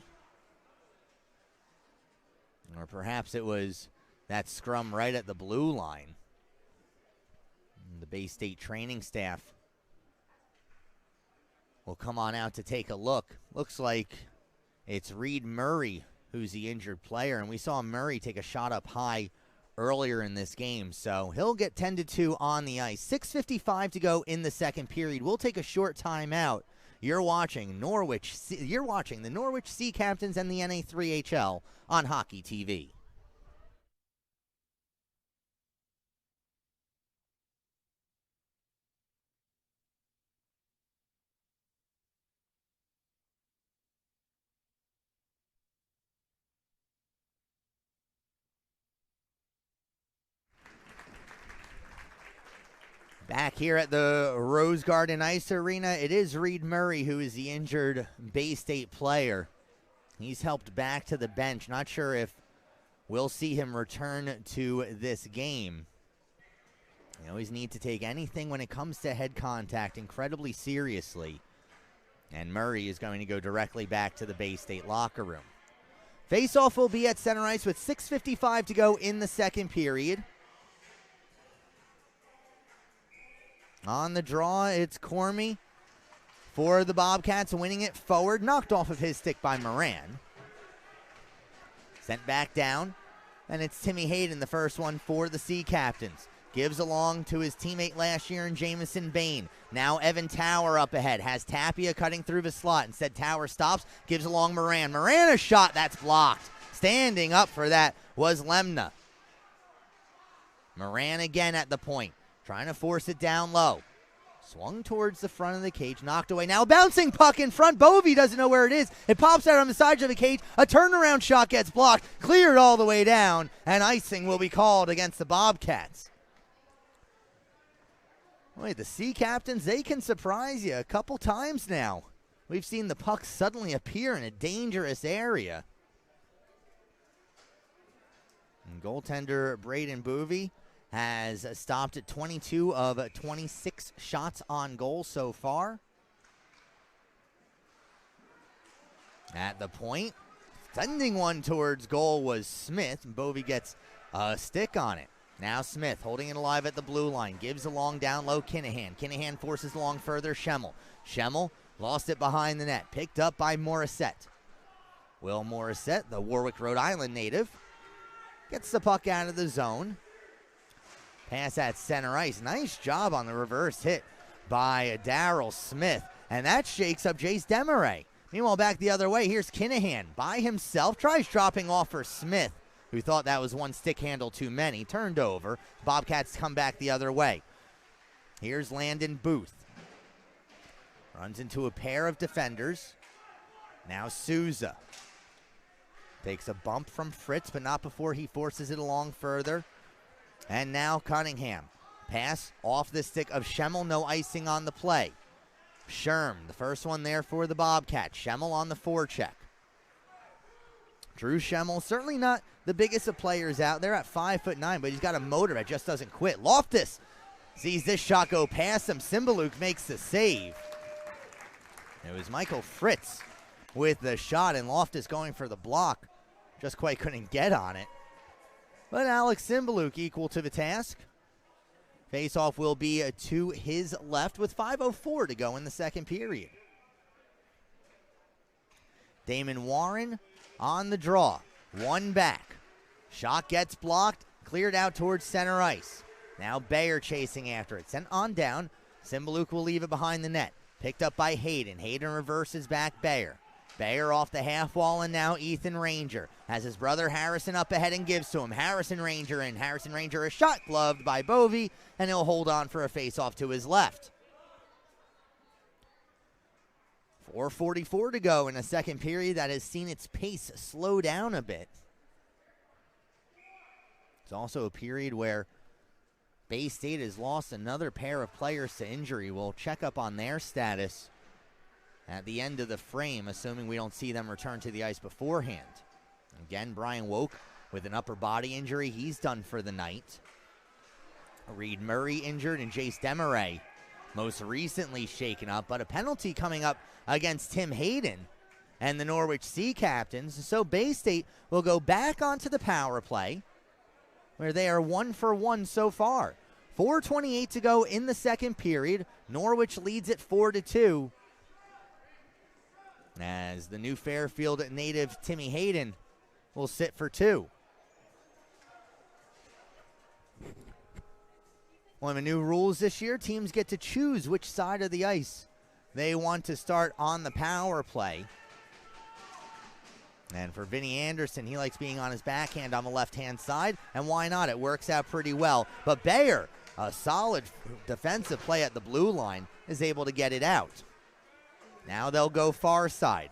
Or perhaps it was that scrum right at the blue line. The Bay State training staff will come on out to take a look. Looks like it's Reed Murray who's the injured player, and we saw Murray take a shot up high earlier in this game, so he'll get 10-2 on the ice. 6:55 to go in the second period. We'll take a short timeout. You're watching the Norwich Sea Captains and the NA3HL on Hockey TV. Back here at the Rose Garden Ice Arena, it is Reed Murray who is the injured Bay State player. He's helped back to the bench. Not sure if we'll see him return to this game. You always need to take anything when it comes to head contact incredibly seriously. And Murray is going to go directly back to the Bay State locker room. Face-off will be at center ice with 6:55 to go in the second period. On the draw, it's Cormy for the Bobcats, winning it forward. Knocked off of his stick by Moran. Sent back down, and it's Timmy Hayden, the first one for the Sea Captains. Gives along to his teammate last year in Jamison Bain. Now Evan Tower up ahead. Has Tapia cutting through the slot. Instead, Tower stops. Gives along Moran. Moran a shot. That's blocked. Standing up for that was Lemna. Moran again at the point. Trying to force it down low. Swung towards the front of the cage. Knocked away. Now bouncing puck in front. Bovey doesn't know where it is. It pops out on the sides of the cage. A turnaround shot gets blocked. Cleared all the way down. And icing will be called against the Bobcats. Wait, the Sea Captains, they can surprise you a couple times now. We've seen the puck suddenly appear in a dangerous area. And goaltender Braden Bovey has stopped at 22 of 26 shots on goal so far. At the point, sending one towards goal was Smith. And Bovey gets a stick on it. Now Smith holding it alive at the blue line. Gives along down low Kinahan. Kinahan forces along further Schemmel. Schemmel lost it behind the net. Picked up by Morissette. Will Morissette, the Warwick, Rhode Island native, gets the puck out of the zone. Pass at center ice. Nice job on the reverse hit by Darryl Smith. And that shakes up Jace Demaray. Meanwhile, back the other way, here's Kinahan by himself, tries dropping off for Smith, who thought that was one stick handle too many, turned over. Bobcats come back the other way. Here's Landon Booth. Runs into a pair of defenders. Now Souza. Takes a bump from Fritz, but not before he forces it along further. And now Cunningham. Pass off the stick of Schemmel, no icing on the play. Sherm, the first one there for the Bobcats. Schemmel on the forecheck. Drew Schemmel, certainly not the biggest of players out there at 5'9", but he's got a motor that just doesn't quit. Loftus sees this shot go past him. Cymbaluk makes the save. It was Michael Fritz with the shot, and Loftus going for the block. Just quite couldn't get on it. But Alex Cymbaluk equal to the task. Face-off will be to his left with 5:04 to go in the second period. Damon Warren on the draw. One back. Shot gets blocked, cleared out towards center ice. Now Bayer chasing after it. Sent on down. Cymbaluk will leave it behind the net. Picked up by Hayden. Hayden reverses back Bayer. Bayer off the half wall, and now Ethan Ranger has his brother Harrison up ahead and gives to him. Harrison Ranger a shot gloved by Bovey, and he'll hold on for a face-off to his left. 4:44 to go in a second period that has seen its pace slow down a bit. It's also a period where Bay State has lost another pair of players to injury. We'll check up on their status at the end of the frame, assuming we don't see them return to the ice beforehand. Again, Brian Woke with an upper body injury. He's done for the night. Reed Murray injured, and Jace Demaray most recently shaken up, but a penalty coming up against Tim Hayden and the Norwich Sea Captains. So Bay State will go back onto the power play, where they are 1 for 1 so far. 4:28 to go in the second period. Norwich leads it 4-2. As the new Fairfield native Timmy Hayden will sit for 2. One of the new rules this year, teams get to choose which side of the ice they want to start on the power play. And for Vinny Anderson, he likes being on his backhand on the left-hand side, and why not? It works out pretty well. But Bayer, a solid defensive play at the blue line, is able to get it out. Now they'll go far side.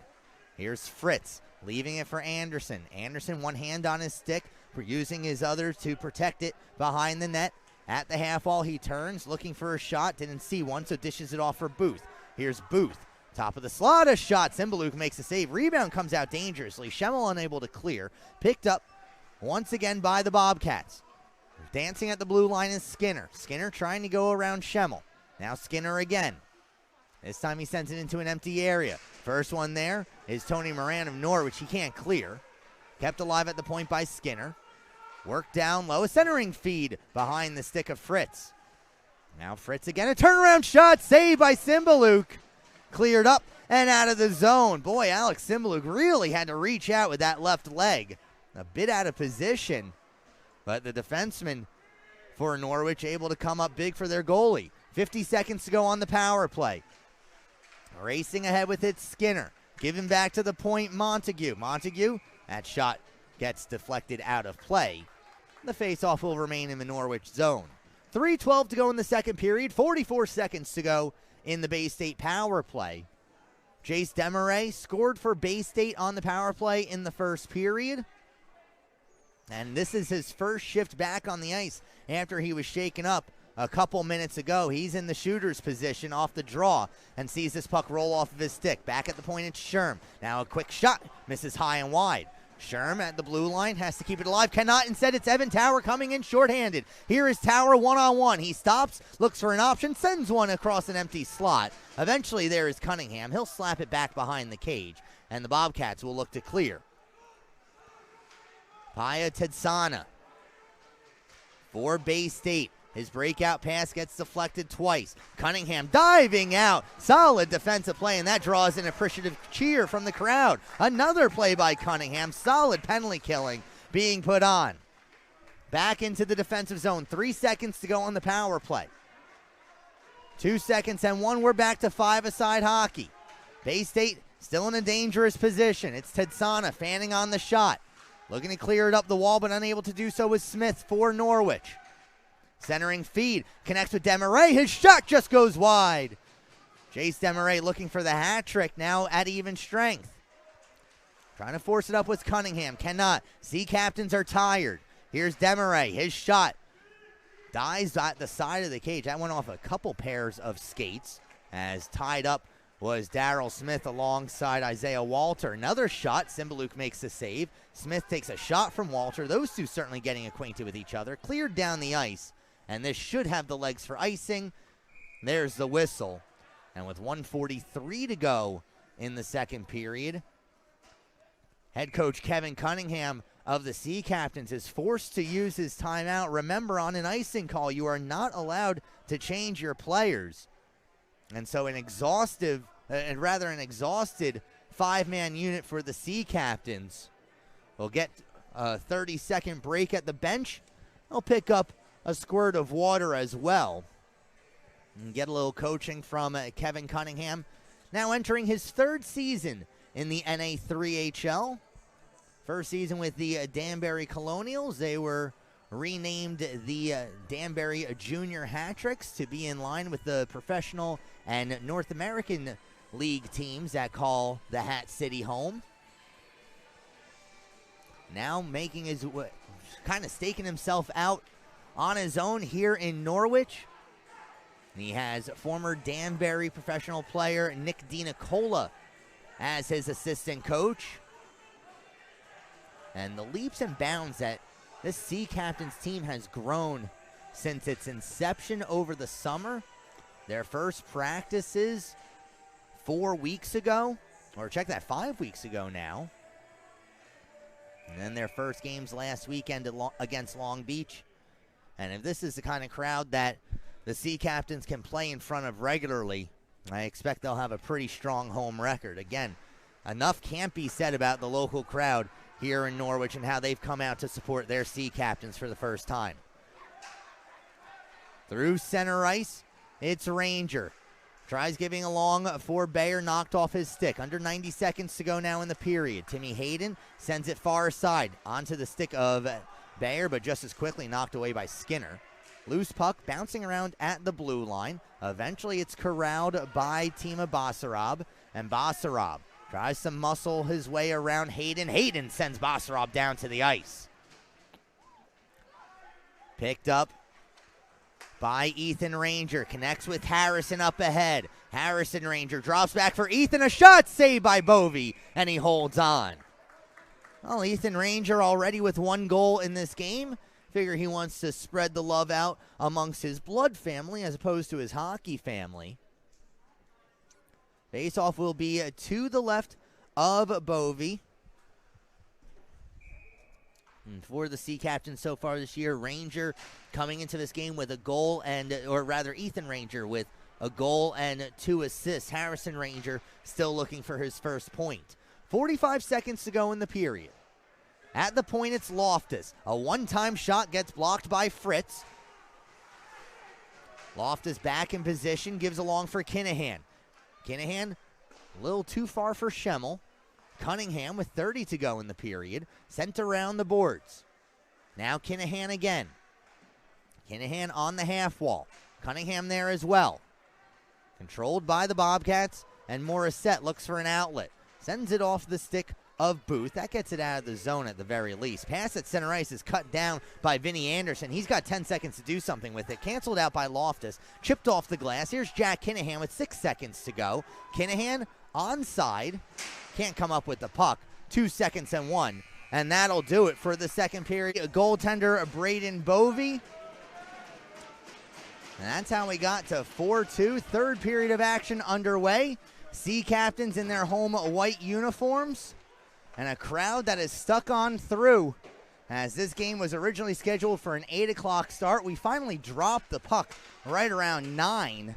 Here's Fritz, leaving it for Anderson. Anderson, one hand on his stick, for using his other to protect it behind the net. At the half wall, he turns, looking for a shot. Didn't see one, so dishes it off for Booth. Here's Booth. Top of the slot, a shot. Cymbaluk makes a save. Rebound comes out dangerously. Schemmel unable to clear. Picked up once again by the Bobcats. Dancing at the blue line is Skinner. Skinner trying to go around Schemmel. Now Skinner again. This time he sends it into an empty area. First one there is Tony Moran of Norwich. He can't clear. Kept alive at the point by Skinner. Work down low. A centering feed behind the stick of Fritz. Now Fritz again. A turnaround shot. Saved by Cymbaluk. Cleared up and out of the zone. Boy, Alex Cymbaluk really had to reach out with that left leg. A bit out of position. But the defenseman for Norwich able to come up big for their goalie. 50 seconds to go on the power play. Racing ahead with it, Skinner. Giving back to the point, Montague. Montague, that shot gets deflected out of play. The faceoff will remain in the Norwich zone. 3:12 to go in the second period. 44 seconds to go in the Bay State power play. Jace Demaray scored for Bay State on the power play in the first period. And this is his first shift back on the ice after he was shaken up a couple minutes ago. He's in the shooter's position off the draw and sees this puck roll off of his stick. Back at the point, it's Sherm. Now a quick shot, misses high and wide. Sherm at the blue line has to keep it alive, cannot. Instead, it's Evan Tower coming in shorthanded. Here is Tower one-on-one. He stops, looks for an option, sends one across an empty slot. Eventually, there is Cunningham. He'll slap it back behind the cage, and the Bobcats will look to clear. Paya Tedsana for Bay State. His breakout pass gets deflected twice. Cunningham diving out. Solid defensive play, and that draws an appreciative cheer from the crowd. Another play by Cunningham. Solid penalty killing being put on. Back into the defensive zone. 3 seconds to go on the power play. 2 seconds and one. We're back to five-a-side hockey. Bay State Still in a dangerous position. It's Tedsana fanning on the shot. Looking to clear it up the wall, but unable to do so with Smith for Norwich. Centering feed. Connects with Demarais. His shot just goes wide. Jace Demarais looking for the hat trick now at even strength. Trying to force it up with Cunningham. Cannot. Sea Captains are tired. Here's Demarais. His shot dies at the side of the cage. That went off a couple pairs of skates, as tied up was Daryl Smith alongside Isaiah Walter. Another shot. Cymbaluk makes the save. Smith takes a shot from Walter. Those two certainly getting acquainted with each other. Cleared down the ice, and this should have the legs for icing. There's the whistle. And with 1:43 to go in the second period, head coach Kevin Cunningham of the Sea Captains is forced to use his timeout. Remember, on an icing call, you are not allowed to change your players. And so an exhausted five-man unit for the Sea Captains will get a 30-second break at the bench. They'll pick up a squirt of water as well and get a little coaching from Kevin Cunningham. Now entering his third season in the NA3HL. First season with the Danbury Colonials. They were renamed the Danbury Junior Hat-Tricks to be in line with the professional and North American League teams that call the Hat City home. Now making his kind of staking himself out on his own here in Norwich. He has former Danbury professional player Nick DiNicola as his assistant coach. And the leaps and bounds that this Sea Captains team has grown since its inception over the summer. Their first practices 4 weeks ago, or check that, 5 weeks ago now. And then their first games last weekend against Long Beach. And if this is the kind of crowd that the Sea Captains can play in front of regularly, I expect they'll have a pretty strong home record. Again, enough can't be said about the local crowd here in Norwich and how they've come out to support their Sea Captains for the first time. Through center ice, it's Ranger. Tries giving along for Bayer, knocked off his stick. Under 90 seconds to go now in the period. Timmy Hayden sends it far side onto the stick of Bayer, but just as quickly knocked away by Skinner. Loose puck bouncing around at the blue line. Eventually it's corralled by Tima Basarab, and Basarab tries to muscle his way around Hayden. Hayden sends Basarab down to the ice. Picked up by Ethan Ranger. Connects with Harrison up ahead. Harrison Ranger drops back for Ethan. A shot saved by Bovey, and he holds on. Well, Ethan Ranger already with 1 goal in this game. Figure he wants to spread the love out amongst his blood family as opposed to his hockey family. Face-off will be to the left of Bovey. And for the Sea Captains so far this year, Ranger coming into this game with a goal Ethan Ranger with a goal and 2 assists. Harrison Ranger still looking for his first point. 45 seconds to go in the period. At the point, it's Loftus. A one-time shot gets blocked by Fritz. Loftus back in position, gives along for Kinahan. Kinahan a little too far for Schemmel. Cunningham with 30 to go in the period. Sent around the boards. Now Kinahan again. Kinahan on the half wall. Cunningham there as well. Controlled by the Bobcats, and Morissette looks for an outlet. Sends it off the stick of Booth. That gets it out of the zone at the very least. Pass at center ice is cut down by Vinny Anderson. He's got 10 seconds to do something with it. Canceled out by Loftus. Chipped off the glass. Here's Jack Kinahan with 6 seconds to go. Kinahan onside. Can't come up with the puck. 2 seconds and 1. And that'll do it for the second period. Goaltender Braden Bovey. And that's how we got to 4-2. Third period of action underway. Sea Captains in their home white uniforms. And a crowd that is stuck on through, as this game was originally scheduled for an 8 o'clock start. We finally dropped the puck right around 9.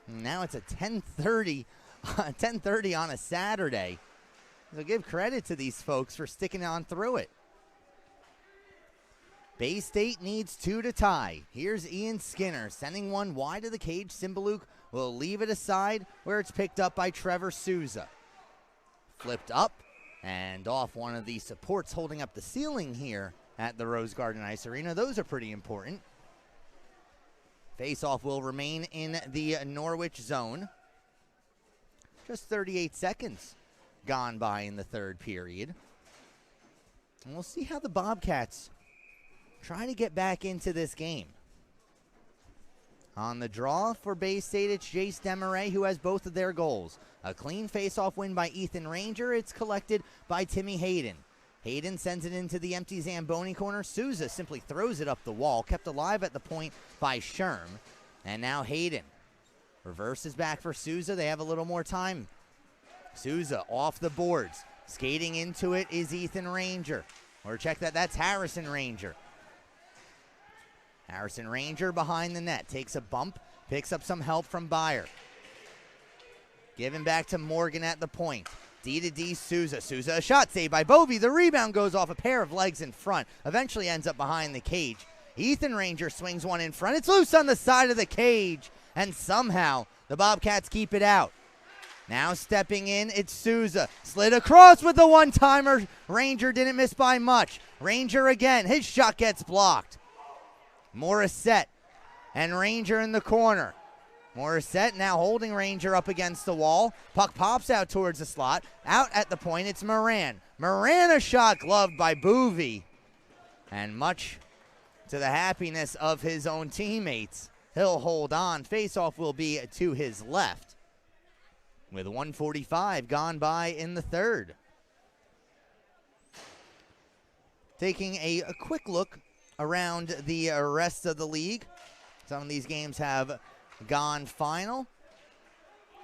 And now it's a 10:30 on a Saturday. So give credit to these folks for sticking on through it. Bay State needs 2 to tie. Here's Ian Skinner sending one wide of the cage. Cymbaluk will leave it aside where it's picked up by Trevor Souza. flipped up and off one of the supports holding up the ceiling here at the Rose Garden Ice Arena. Those are pretty important. Face-off will remain in the Norwich zone. Just 38 seconds gone by in the third period. And we'll see how the Bobcats try to get back into this game. On the draw for Bay State, it's Jace Demaray who has both of their goals. A clean face-off win by Ethan Ranger. It's collected by Timmy Hayden. Hayden sends it into the empty Zamboni corner. Souza simply throws it up the wall, kept alive at the point by Sherm. And now Hayden reverses back for Souza. They have a little more time. Souza off the boards. Skating into it is Ethan Ranger. Or check that, that's Harrison Ranger. Harrison Ranger behind the net, takes a bump, picks up some help from Byer. Given back to Morgan at the point. D to D, Souza. Souza, a shot saved by Bovey. The rebound goes off a pair of legs in front. Eventually ends up behind the cage. Ethan Ranger swings one in front. It's loose on the side of the cage. And somehow the Bobcats keep it out. Now stepping in, it's Souza. Slid across with the one-timer. Ranger didn't miss by much. Ranger again. His shot gets blocked. Morissette and Ranger in the corner. Morissette now holding Ranger up against the wall. Puck pops out towards the slot. Out at the point, it's Moran. Moran, a shot gloved by Bovey. And much to the happiness of his own teammates, he'll hold on. Face-off will be to his left. With 1:45 gone by in the third. Taking a quick look around the rest of the league. Some of these games have gone final.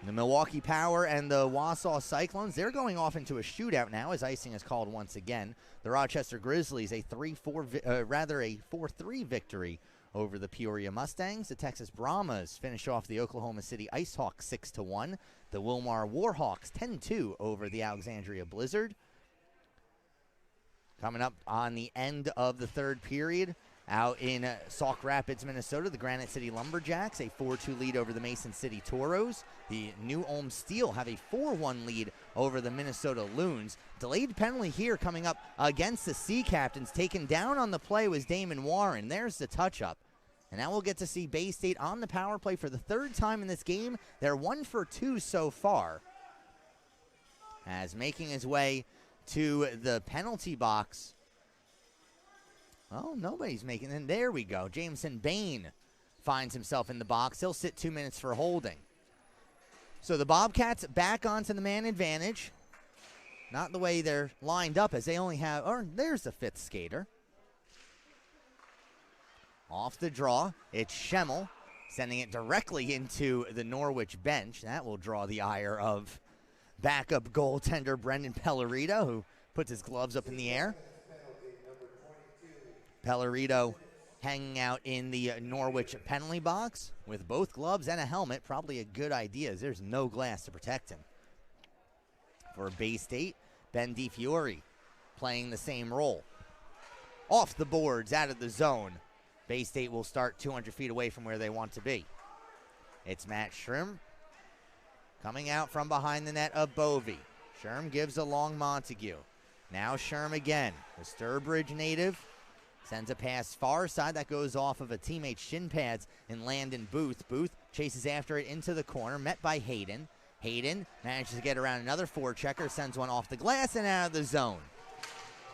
The Milwaukee Power and the Wausau Cyclones, they're going off into a shootout now as icing is called once again. The Rochester Grizzlies, a 4-3 victory over the Peoria Mustangs. The Texas Brahmas finish off the Oklahoma City IceHawks 6-1. The Wilmar Warhawks 10-2 over the Alexandria Blizzard. Coming up on the end of the third period, out in Sauk Rapids, Minnesota, the Granite City Lumberjacks, a 4-2 lead over the Mason City Toros. The New Ulm Steel have a 4-1 lead over the Minnesota Loons. Delayed penalty here coming up against the Sea Captains. Taken down on the play was Damon Warren. There's the touch-up. And now we'll get to see Bay State on the power play for the third time in this game. They're 1 for 2 so far. As making his way to the penalty box. Oh, nobody's making it. There we go. Jameson Bain finds himself in the box. He'll sit 2 minutes for holding. So the Bobcats back onto the man advantage. Not the way they're lined up, as they only have, or there's the fifth skater. Off the draw, it's Schemmel sending it directly into the Norwich bench. That will draw the ire of backup goaltender Brendan Pellerito, who puts his gloves up in the air. Pellerito hanging out in the Norwich penalty box with both gloves and a helmet. Probably a good idea, as there's no glass to protect him. For Bay State, Ben DiFiore playing the same role. Off the boards, out of the zone. Bay State will start 200 feet away from where they want to be. It's Matt Schirm coming out from behind the net of Bovey. Schirm gives a long Montague. Now Schirm again. The Sturbridge native sends a pass far side that goes off of a teammate's shin pads in Landon Booth. Booth chases after it into the corner, met by Hayden. Hayden manages to get around another forechecker, sends one off the glass and out of the zone.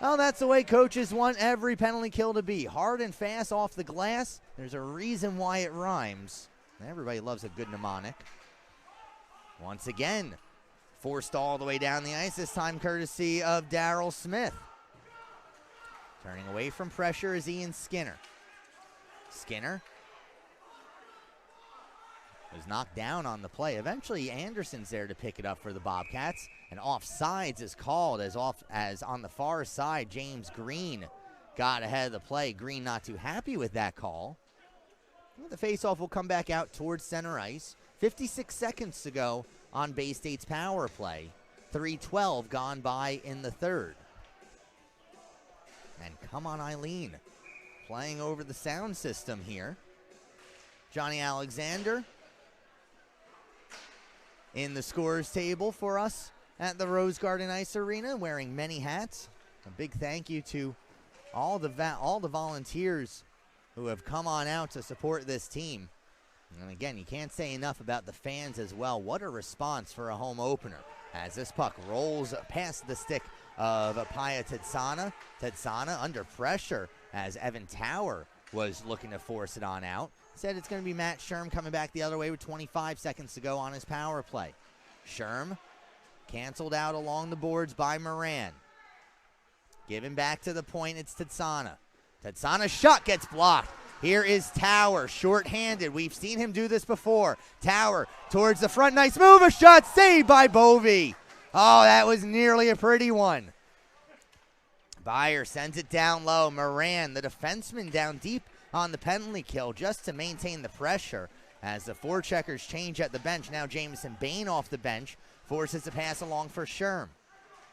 Well, that's the way coaches want every penalty kill to be. Hard and fast off the glass. There's a reason why it rhymes. Everybody loves a good mnemonic. Once again, forced all the way down the ice, this time courtesy of Darryl Smith. Turning away from pressure is Ian Skinner. Skinner was knocked down on the play. Eventually, Anderson's there to pick it up for the Bobcats. And offsides is called as on the far side, James Green got ahead of the play. Green not too happy with that call. The faceoff will come back out towards center ice. 56 seconds to go on Bay State's power play. 3:12 gone by in the third. And come on, Eileen, playing over the sound system here. Johnny Alexander in the scorers table for us at the Rose Garden Ice Arena, wearing many hats. A big thank you to all the volunteers who have come on out to support this team. And again, you can't say enough about the fans as well. What a response for a home opener. As this puck rolls past the stick of Paya Tetsana. Tetsana under pressure as Evan Tower was looking to force it on out. Said it's going to be Matt Sherm coming back the other way with 25 seconds to go on his power play. Sherm canceled out along the boards by Moran. Given back to the point, it's Tetsana. Tetsana's shot gets blocked. Here is Tower, short-handed. We've seen him do this before. Tower towards the front. Nice move. A shot saved by Bovey. Oh, that was nearly a pretty one. Byer sends it down low. Moran, the defenseman, down deep on the penalty kill just to maintain the pressure. As the forecheckers change at the bench. Now Jamison Bain off the bench forces the pass along for Sherm.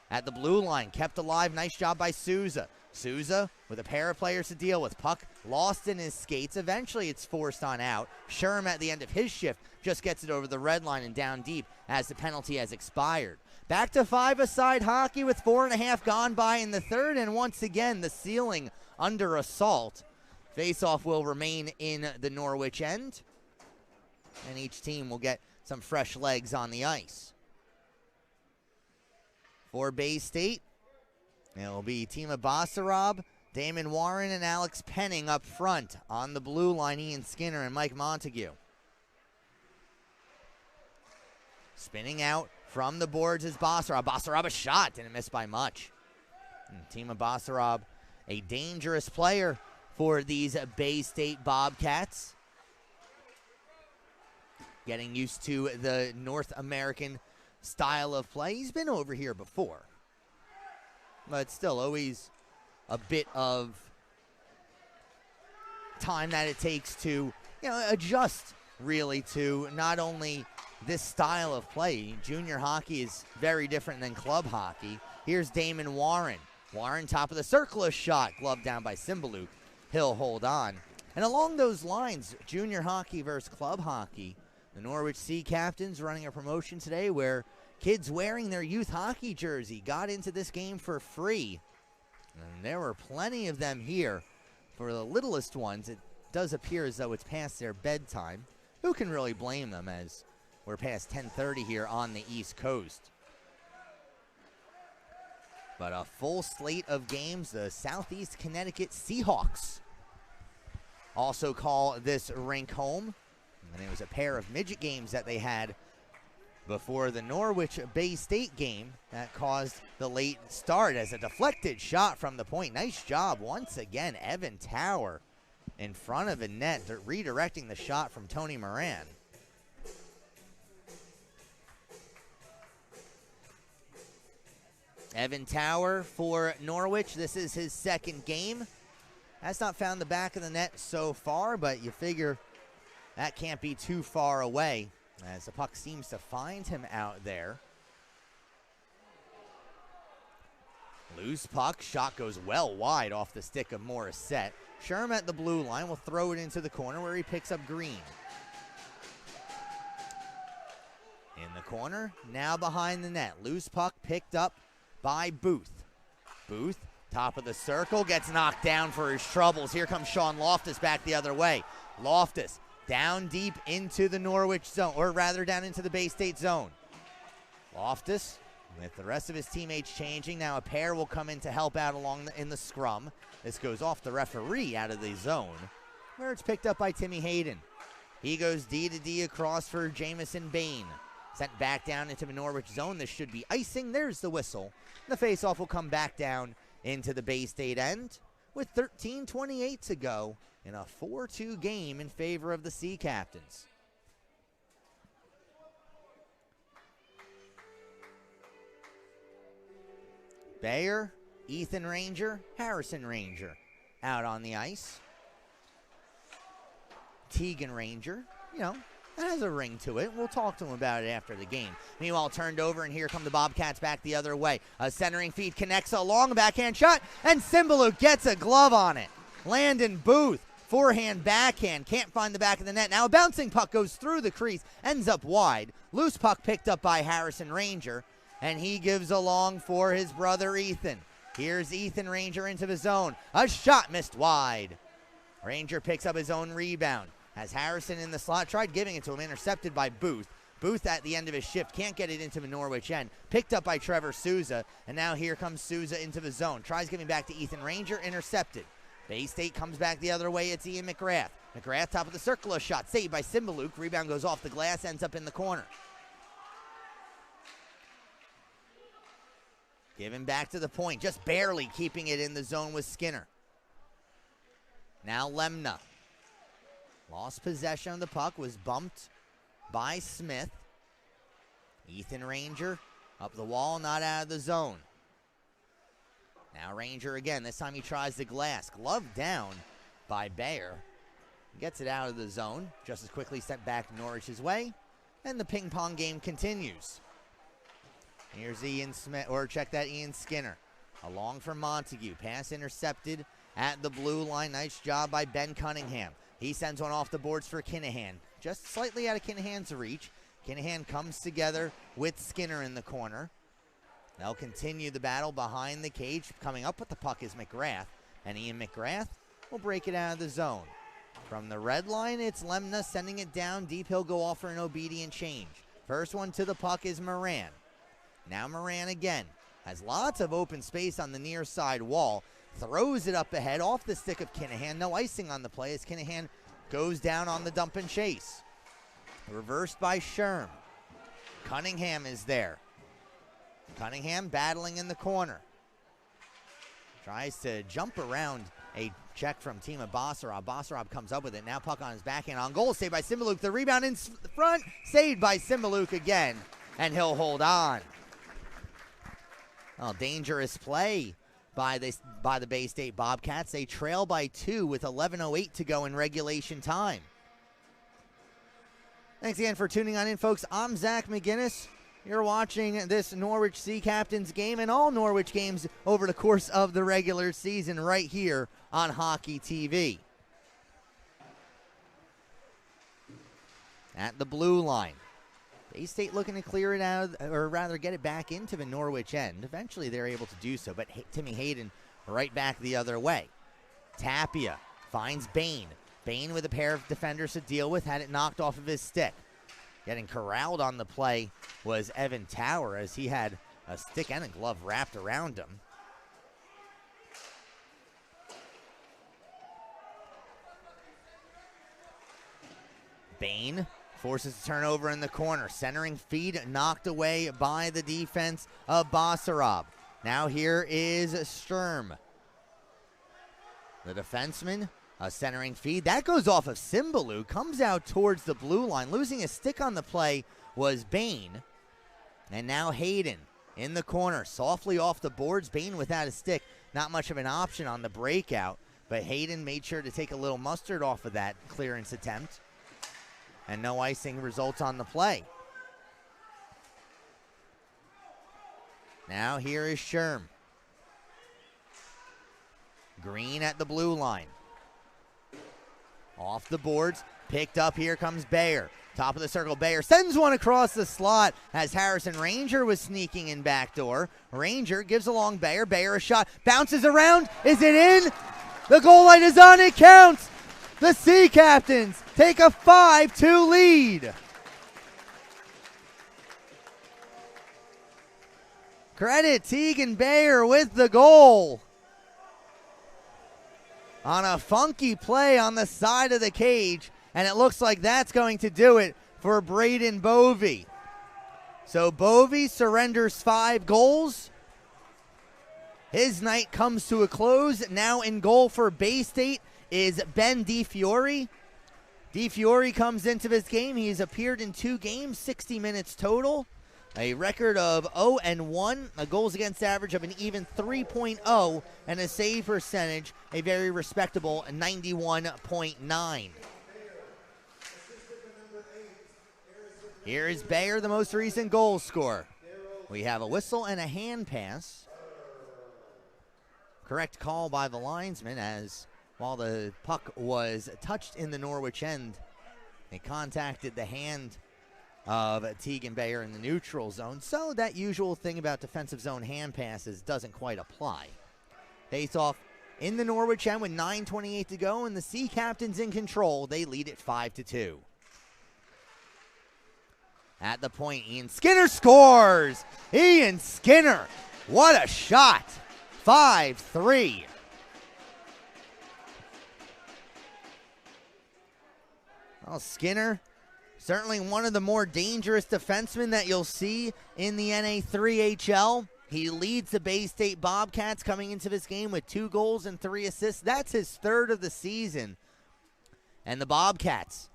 At the blue line, kept alive. Nice job by Souza. Souza with a pair of players to deal with. Puck lost in his skates. Eventually it's forced on out. Sherm at the end of his shift just gets it over the red line and down deep as the penalty has expired. Back to five-a-side hockey with 4.5 gone by in the third, and once again the ceiling under assault. Faceoff will remain in the Norwich end, and each team will get some fresh legs on the ice. For Bay State, it will be Tima Basarab, Damon Warren, and Alex Penning up front. On the blue line, Ian Skinner and Mike Montague. Spinning out from the boards is Basarab. Basarab a shot, didn't miss by much. And Tima Basarab, a dangerous player for these Bay State Bobcats. Getting used to the North American style of play. He's been over here before, but still always a bit of time that it takes to, adjust really to not only this style of play. Junior hockey is very different than club hockey. Here's Damon Warren. Warren, top of the circle, a shot, gloved down by Cymbaluk. He'll hold on. And along those lines, junior hockey versus club hockey, the Norwich Sea Captains running a promotion today where kids wearing their youth hockey jersey got into this game for free. And there were plenty of them here. For the littlest ones, it does appear as though it's past their bedtime. Who can really blame them, as we're past 10:30 here on the East Coast. But a full slate of games. The Southeast Connecticut Seahawks also call this rink home. And it was a pair of midget games that they had before the Norwich Bay State game that caused the late start as a deflected shot from the point. Nice job once again, Evan Tower in front of the net, redirecting the shot from Tony Moran. Evan Tower for Norwich. This is his second game. Has not found the back of the net so far, but you figure that can't be too far away as the puck seems to find him out there. Loose puck. Shot goes well wide off the stick of Morissette. Sherm at the blue line will throw it into the corner where he picks up Green. In the corner, now behind the net. Loose puck picked up by Booth. Booth, top of the circle, gets knocked down for his troubles. Here comes Sean Loftus back the other way. Loftus down deep into the Norwich zone, or rather down into the Bay State zone. Loftus, with the rest of his teammates changing, now a pair will come in to help out in the scrum. This goes off the referee out of the zone, where it's picked up by Timmy Hayden. He goes D to D across for Jamison Bain. Sent back down into the Norwich zone. This should be icing. There's the whistle. The faceoff will come back down into the Bay State end with 13:28 to go in a 4-2 game in favor of the Sea Captains. Bayer, Ethan Ranger, Harrison Ranger out on the ice. Tegan Ranger, that has a ring to it. We'll talk to him about it after the game. Meanwhile, turned over, and here come the Bobcats back the other way. A centering feed connects a long backhand shot, and Cymbaluk gets a glove on it. Landon Booth, forehand, backhand, can't find the back of the net. Now a bouncing puck goes through the crease, ends up wide. Loose puck picked up by Harrison Ranger, and he gives along for his brother Ethan. Here's Ethan Ranger into the zone. A shot missed wide. Ranger picks up his own rebound. Has Harrison in the slot, tried giving it to him, intercepted by Booth. Booth at the end of his shift, can't get it into the Norwich end. Picked up by Trevor Souza, and now here comes Souza into the zone. Tries giving back to Ethan Ranger, intercepted. Bay State comes back the other way, it's Ian McGrath. McGrath, top of the circle, a shot saved by Simbaluk. Rebound goes off the glass, ends up in the corner. Given back to the point, just barely keeping it in the zone with Skinner. Now Lemna. Lost possession of the puck, was bumped by Smith. Ethan Ranger up the wall, not out of the zone. Now Ranger again, this time he tries the glass. Glove down by Bayer. Gets it out of the zone, just as quickly sent back Norwich's way, and the ping pong game continues. Here's Ian Smith, or check that, Ian Skinner. Along for Montague, pass intercepted at the blue line. Nice job by Ben Cunningham. He sends one off the boards for Kinahan. Just slightly out of Kinahan's reach. Kinahan comes together with Skinner in the corner. They'll continue the battle behind the cage. Coming up with the puck is McGrath, and Ian McGrath will break it out of the zone. From the red line, it's Lemna sending it down deep. He'll go off for an obedient change. First one to the puck is Moran. Now Moran again. Has lots of open space on the near side wall. Throws it up ahead off the stick of Kinahan. No icing on the play as Kinahan goes down on the dump and chase. Reversed by Sherm. Cunningham is there. Cunningham battling in the corner. Tries to jump around a check from Tima Basarab. Basarab comes up with it. Now puck on his backhand on goal. Saved by Simbaluk. The rebound in front. Saved by Simbaluk again. And he'll hold on. Well, dangerous play by the Bay State Bobcats. They trail by 2 with 11:08 to go in regulation time. Thanks again for tuning on in, folks. I'm Zach McGinnis. You're watching this Norwich Sea Captains game and all Norwich games over the course of the regular season right here on Hockey TV. At the blue line, Bay State looking to clear it out, or rather get it back into the Norwich end. Eventually they're able to do so, but Timmy Hayden right back the other way. Tapia finds Bain. Bain with a pair of defenders to deal with, had it knocked off of his stick. Getting corralled on the play was Evan Tower as he had a stick and a glove wrapped around him. Bain forces a turnover in the corner. Centering feed knocked away by the defense of Basarab. Now here is Sturm. The defenseman, a centering feed. That goes off of Simbaluk. Comes out towards the blue line. Losing a stick on the play was Bain. And now Hayden in the corner. Softly off the boards. Bain without a stick. Not much of an option on the breakout. But Hayden made sure to take a little mustard off of that clearance attempt. And no icing results on the play. Now here is Sherm. Green at the blue line. Off the boards. Picked up. Here comes Bayer. Top of the circle. Bayer sends one across the slot as Harrison Ranger was sneaking in backdoor. Ranger gives along Bayer. Bayer a shot. Bounces around. Is it in? The goal light is on. It counts. The Sea Captains take a 5-2 lead. Credit Tegan Bayer with the goal. On a funky play on the side of the cage, and it looks like that's going to do it for Braden Bovey. So Bovey surrenders 5 goals. His night comes to a close. Now in goal for Bay State is Ben DiFiore. DiFiore comes into this game. He's appeared in 2 games, 60 minutes total. A record of 0-1, a goals against average of an even 3.0, and a save percentage, a very respectable 91.9. Here is Bayer, the most recent goal scorer. We have a whistle and a hand pass. Correct call by the linesman, as while the puck was touched in the Norwich end, they contacted the hand of Tegan Bayer in the neutral zone. So that usual thing about defensive zone hand passes doesn't quite apply. Face off in the Norwich end with 9:28 to go, and the Sea Captains in control. They lead it 5-2. At the point, Ian Skinner scores! Ian Skinner, what a shot! 5-3. Well, Skinner, certainly one of the more dangerous defensemen that you'll see in the NA3HL. He leads the Bay State Bobcats coming into this game with 2 goals and 3 assists. That's his 3rd of the season. And the Bobcats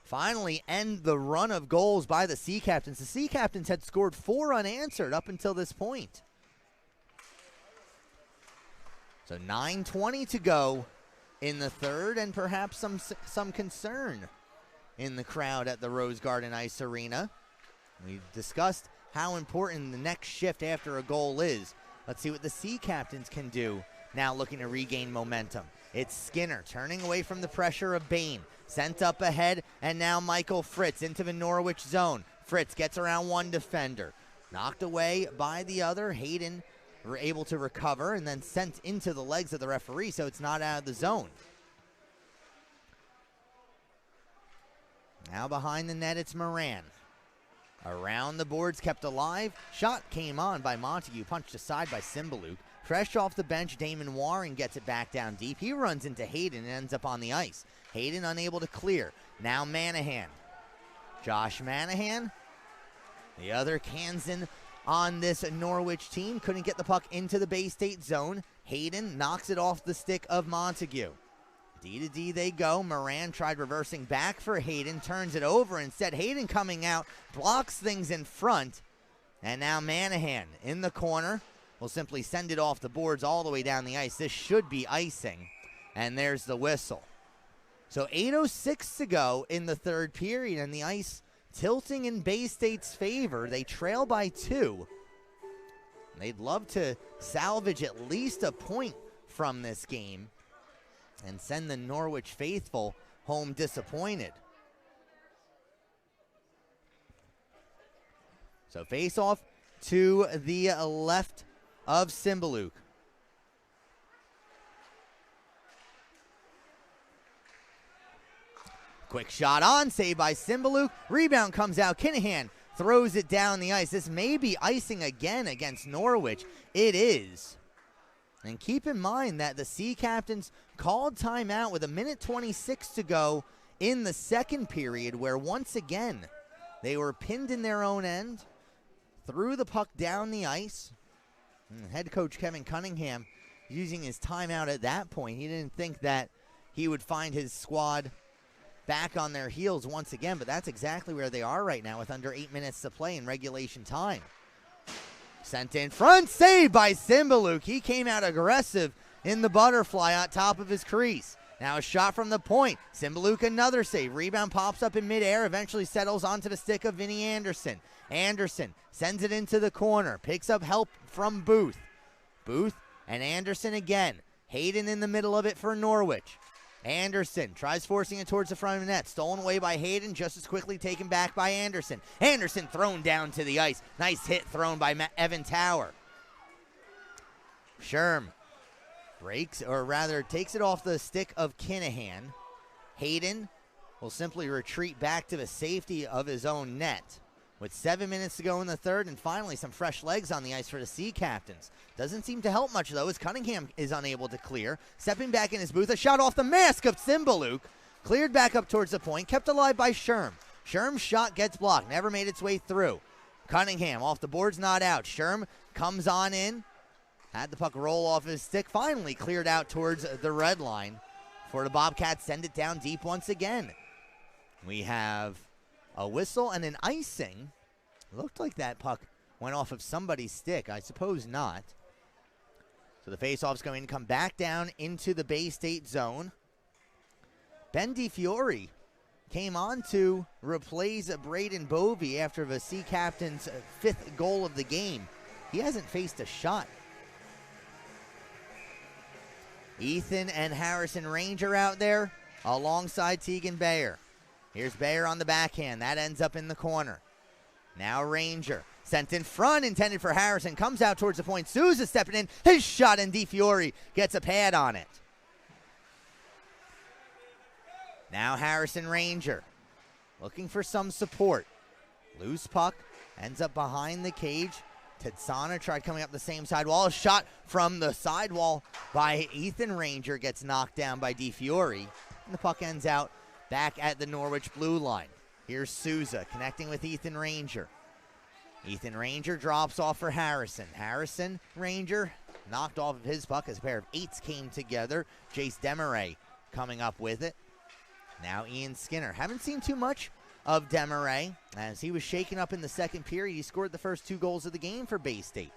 finally end the run of goals by the Sea Captains. The Sea Captains had scored 4 unanswered up until this point. So 9:20 to go in the 3rd, and perhaps some concern in the crowd at the Rose Garden Ice Arena. We discussed how important the next shift after a goal is. Let's see what the Sea Captains can do now, looking to regain momentum. It's Skinner turning away from the pressure of Bain. Sent up ahead, and now Michael Fritz into the Norwich zone. Fritz gets around one defender. Knocked away by the other. Hayden were able to recover and then sent into the legs of the referee, so it's not out of the zone. Now behind the net, it's Moran. Around the boards, kept alive. Shot came on by Montague, punched aside by Cymbaluk. Fresh off the bench, Damon Warren gets it back down deep. He runs into Hayden and ends up on the ice. Hayden unable to clear. Now Manahan. Josh Manahan, the other Kansan on this Norwich team, couldn't get the puck into the Bay State zone. Hayden knocks it off the stick of Montague. D to D they go. Moran tried reversing back for Hayden, turns it over instead. Hayden coming out, blocks things in front, and now Manahan in the corner will simply send it off the boards all the way down the ice. This should be icing, and there's the whistle. So 8:06 to go in the 3rd period, and the ice tilting in Bay State's favor. They trail by 2. They'd love to salvage at least a point from this game and send the Norwich faithful home disappointed. So face off to the left of Cymbaluk. Quick shot on, saved by Cymbaluk. Rebound comes out. Kinahan throws it down the ice. This may be icing again against Norwich. It is. And keep in mind that the Sea Captains called timeout with 1:26 to go in the 2nd period, where once again they were pinned in their own end, threw the puck down the ice. And head coach Kevin Cunningham using his timeout at that point. He didn't think that he would find his squad back on their heels once again, but that's exactly where they are right now with under 8 minutes to play in regulation time. Sent in front, saved by Cymbaluk. He came out aggressive in the butterfly on top of his crease. Now a shot from the point. Cymbaluk another save. Rebound pops up in midair, eventually settles onto the stick of Vinny Anderson. Anderson sends it into the corner, picks up help from Booth. Booth and Anderson again. Hayden in the middle of it for Norwich. Anderson tries forcing it towards the front of the net. Stolen away by Hayden, just as quickly taken back by Anderson. Anderson thrown down to the ice. Nice hit thrown by Evan Tower. Sherm breaks, or rather takes it off the stick of Kinahan. Hayden will simply retreat back to the safety of his own net. With 7 minutes to go in the 3rd, and finally some fresh legs on the ice for the Sea Captains. Doesn't seem to help much, though, as Cunningham is unable to clear. Stepping back in his booth, a shot off the mask of Cymbaluk. Cleared back up towards the point, kept alive by Sherm. Sherm's shot gets blocked, never made its way through. Cunningham off the boards, not out. Sherm comes on in. Had the puck roll off his stick, finally cleared out towards the red line. For the Bobcats, send it down deep once again. We have a whistle and an icing. Looked like that puck went off of somebody's stick. I suppose not. So the faceoff's going to come back down into the Bay State zone. Ben DiFiore came on to replace Braden Bovey after the Sea Captain's 5th goal of the game. He hasn't faced a shot. Ethan and Harrison Ranger out there alongside Tegan Bayer. Here's Bayer on the backhand. That ends up in the corner. Now Ranger. Sent in front, intended for Harrison. Comes out towards the point. Souza stepping in. His shot, and DiFiore gets a pad on it. Now Harrison Ranger. Looking for some support. Loose puck. Ends up behind the cage. Tetsana tried coming up the same sidewall. A shot from the sidewall by Ethan Ranger gets knocked down by DiFiore. And the puck ends out back at the Norwich blue line. Here's Souza connecting with Ethan Ranger. Ethan Ranger drops off for Harrison. Harrison Ranger knocked off of his puck as a pair of eights came together. Jace Demaray coming up with it. Now Ian Skinner. Haven't seen too much of Demaray as he was shaken up in the second period. He scored the first 2 goals of the game for Bay State.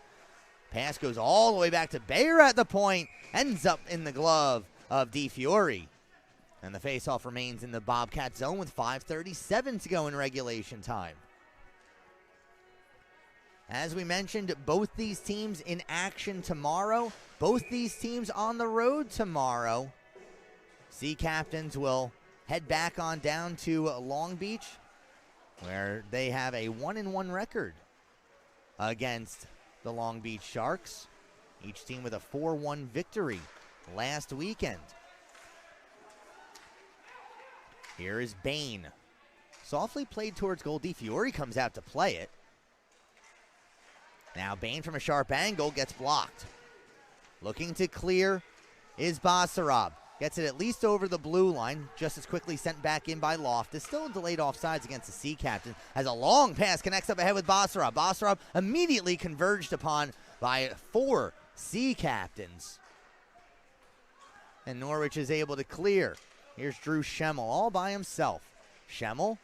Pass goes all the way back to Bayer at the point. Ends up in the glove of DiFiore. And the faceoff remains in the Bobcat zone with 5:37 to go in regulation time. As we mentioned, both these teams in action tomorrow. Both these teams on the road tomorrow. Sea Captains will head back on down to Long Beach, where they have a 1-1 record against the Long Beach Sharks. Each team with a 4-1 victory last weekend. Here is Bain. Softly played towards goal. DiFiore comes out to play it. Now Bain from a sharp angle gets blocked. Looking to clear is Basarab. Gets it at least over the blue line. Just as quickly sent back in by Loftus. Still delayed offsides against the Sea Captain. As a long pass connects up ahead with Basarab. Basarab immediately converged upon by 4 Sea Captains. And Norwich is able to clear. Here's Drew Schemmel all by himself. Schemmel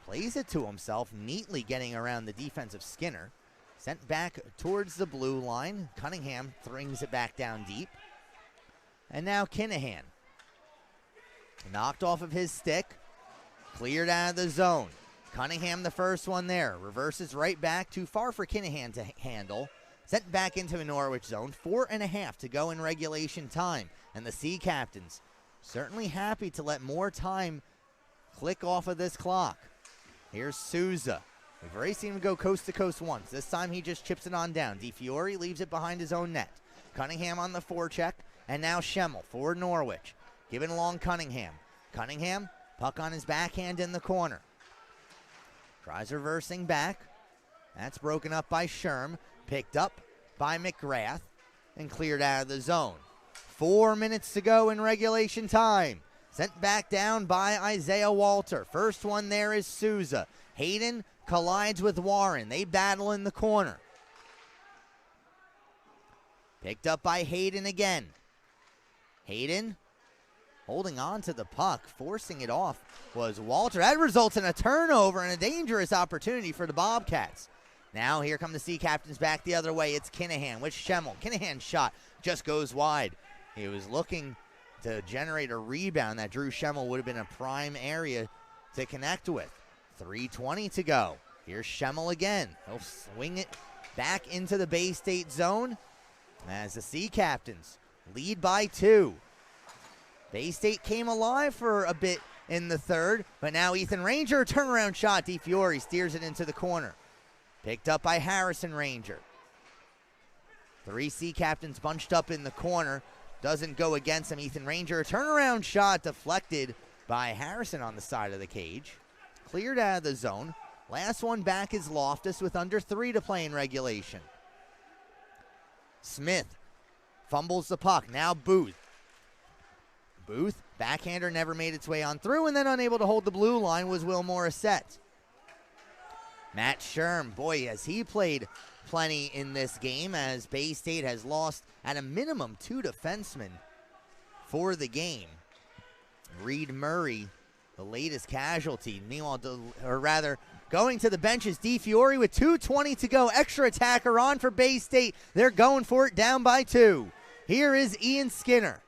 plays it to himself, neatly getting around the defensive Skinner. Sent back towards the blue line. Cunningham brings it back down deep. And now Kinahan. Knocked off of his stick. Cleared out of the zone. Cunningham the first one there. Reverses right back. Too far for Kinahan to handle. Sent back into a Norwich zone. 4.5 to go in regulation time. And the Sea Captains certainly happy to let more time click off of this clock. Here's Souza. We've already seen him go coast to coast once. This time he just chips it on down. DiFiore leaves it behind his own net. Cunningham on the forecheck. And now Schemmel for Norwich. Giving along Cunningham. Cunningham, puck on his backhand in the corner. Tries reversing back. That's broken up by Sherm. Picked up by McGrath. And cleared out of the zone. 4 minutes to go in regulation time. Sent back down by Isaiah Walter. First one there is Souza. Hayden collides with Warren. They battle in the corner. Picked up by Hayden again. Hayden holding on to the puck, forcing it off was Walter. That results in a turnover and a dangerous opportunity for the Bobcats. Now here come the Sea Captains back the other way. It's Kinahan with Schemmel. Kinahan's shot just goes wide. He was looking to generate a rebound that Drew Schemmel would have been a prime area to connect with. 3:20 to go. Here's Schemmel again. He'll swing it back into the Bay State zone as the Sea Captains lead by 2. Bay State came alive for a bit in the third, but now Ethan Ranger, turnaround shot. DiFiore steers it into the corner. Picked up by Harrison Ranger. 3 Sea Captains bunched up in the corner. Doesn't go against him. Ethan Ranger, a turnaround shot deflected by Harrison on the side of the cage. Cleared out of the zone. Last one back is Loftus with under 3 to play in regulation. Smith fumbles the puck. Now Booth. Booth, backhander, never made its way on through, and then unable to hold the blue line was Will Morissette. Matt Sherm, boy, has he played plenty in this game as Bay State has lost at a minimum 2 defensemen for the game. Reed Murray, the latest casualty. Meanwhile, going to the benches, DiFiore with 2:20 to go. Extra attacker on for Bay State. They're going for it, down by 2. Here is Ian Skinner.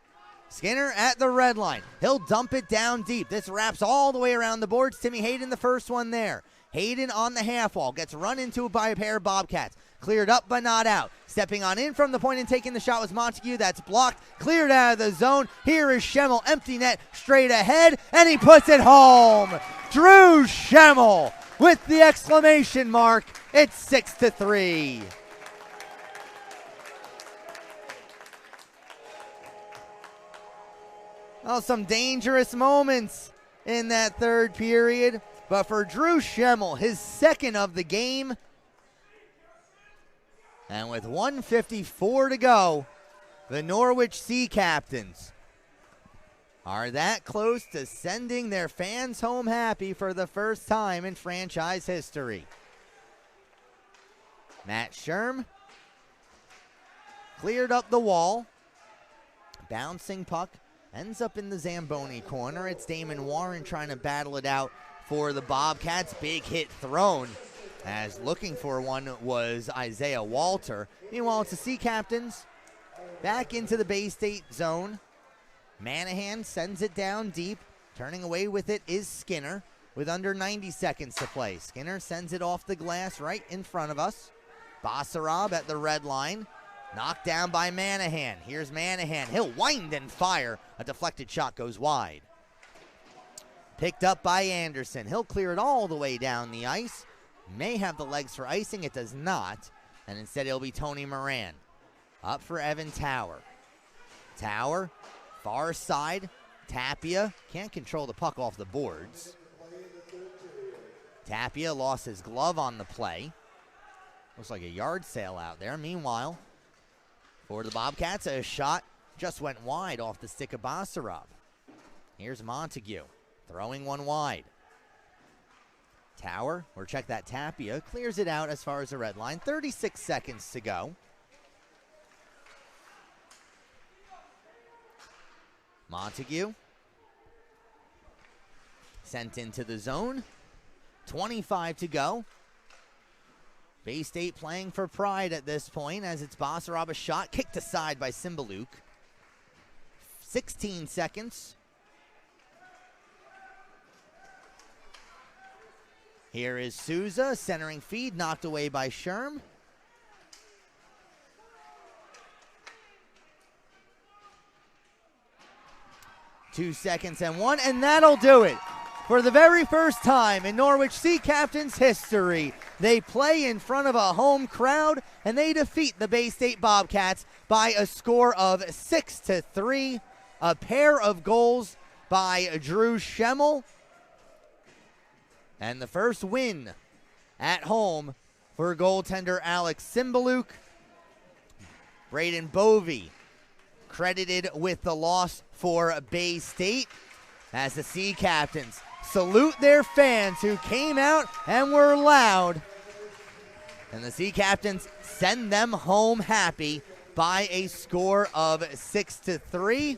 Skinner at the red line. He'll dump it down deep. This wraps all the way around the boards. Timmy Hayden, the first one there. Hayden on the half wall. Gets run into by a pair of Bobcats. Cleared up but not out. Stepping on in from the point and taking the shot was Montague. That's blocked. Cleared out of the zone. Here is Schemmel. Empty net straight ahead. And he puts it home. Drew Schemmel with the exclamation mark. It's 6-3. Well, some dangerous moments in that third period. But for Drew Schemmel, his second of the game. And with 1:54 to go, the Norwich Sea Captains are that close to sending their fans home happy for the first time in franchise history. Matt Sherm cleared up the wall. Bouncing puck ends up in the Zamboni corner. It's Damon Warren trying to battle it out for the Bobcats. Big hit thrown, as looking for one was Isaiah Walter. Meanwhile, it's the Sea Captains back into the Bay State zone. Manahan sends it down deep. Turning away with it is Skinner with under 90 seconds to play. Skinner sends it off the glass right in front of us. Basarab at the red line. Knocked down by Manahan. Here's Manahan. He'll wind and fire. A deflected shot goes wide. Picked up by Anderson. He'll clear it all the way down the ice. May have the legs for icing. It does not. And instead it'll be Tony Moran. Up for Evan Tower. Tower, far side. Tapia can't control the puck off the boards. Tapia lost his glove on the play. Looks like a yard sale out there. Meanwhile, for the Bobcats, a shot just went wide off the stick of Basarab. Here's Montague throwing one wide. Tower, or check that, Tapia clears it out as far as the red line. 36 seconds to go. Montague sent into the zone. 25 to go. Bay State playing for pride at this point, as it's Basarab, a shot kicked aside by Cymbaluk. 16 seconds. Here is Souza, centering feed, knocked away by Sherm. Two seconds and one, and that'll do it. For the very first time in Norwich Sea Captains history, they play in front of a home crowd, and they defeat the Bay State Bobcats by a score of 6-3. A pair of goals by Drew Schemmel. And the first win at home for goaltender Alex Cymbaluk. Braden Bovey credited with the loss for Bay State, as the Sea Captains salute their fans who came out and were loud. And the Sea Captains send them home happy by a score of 6-3.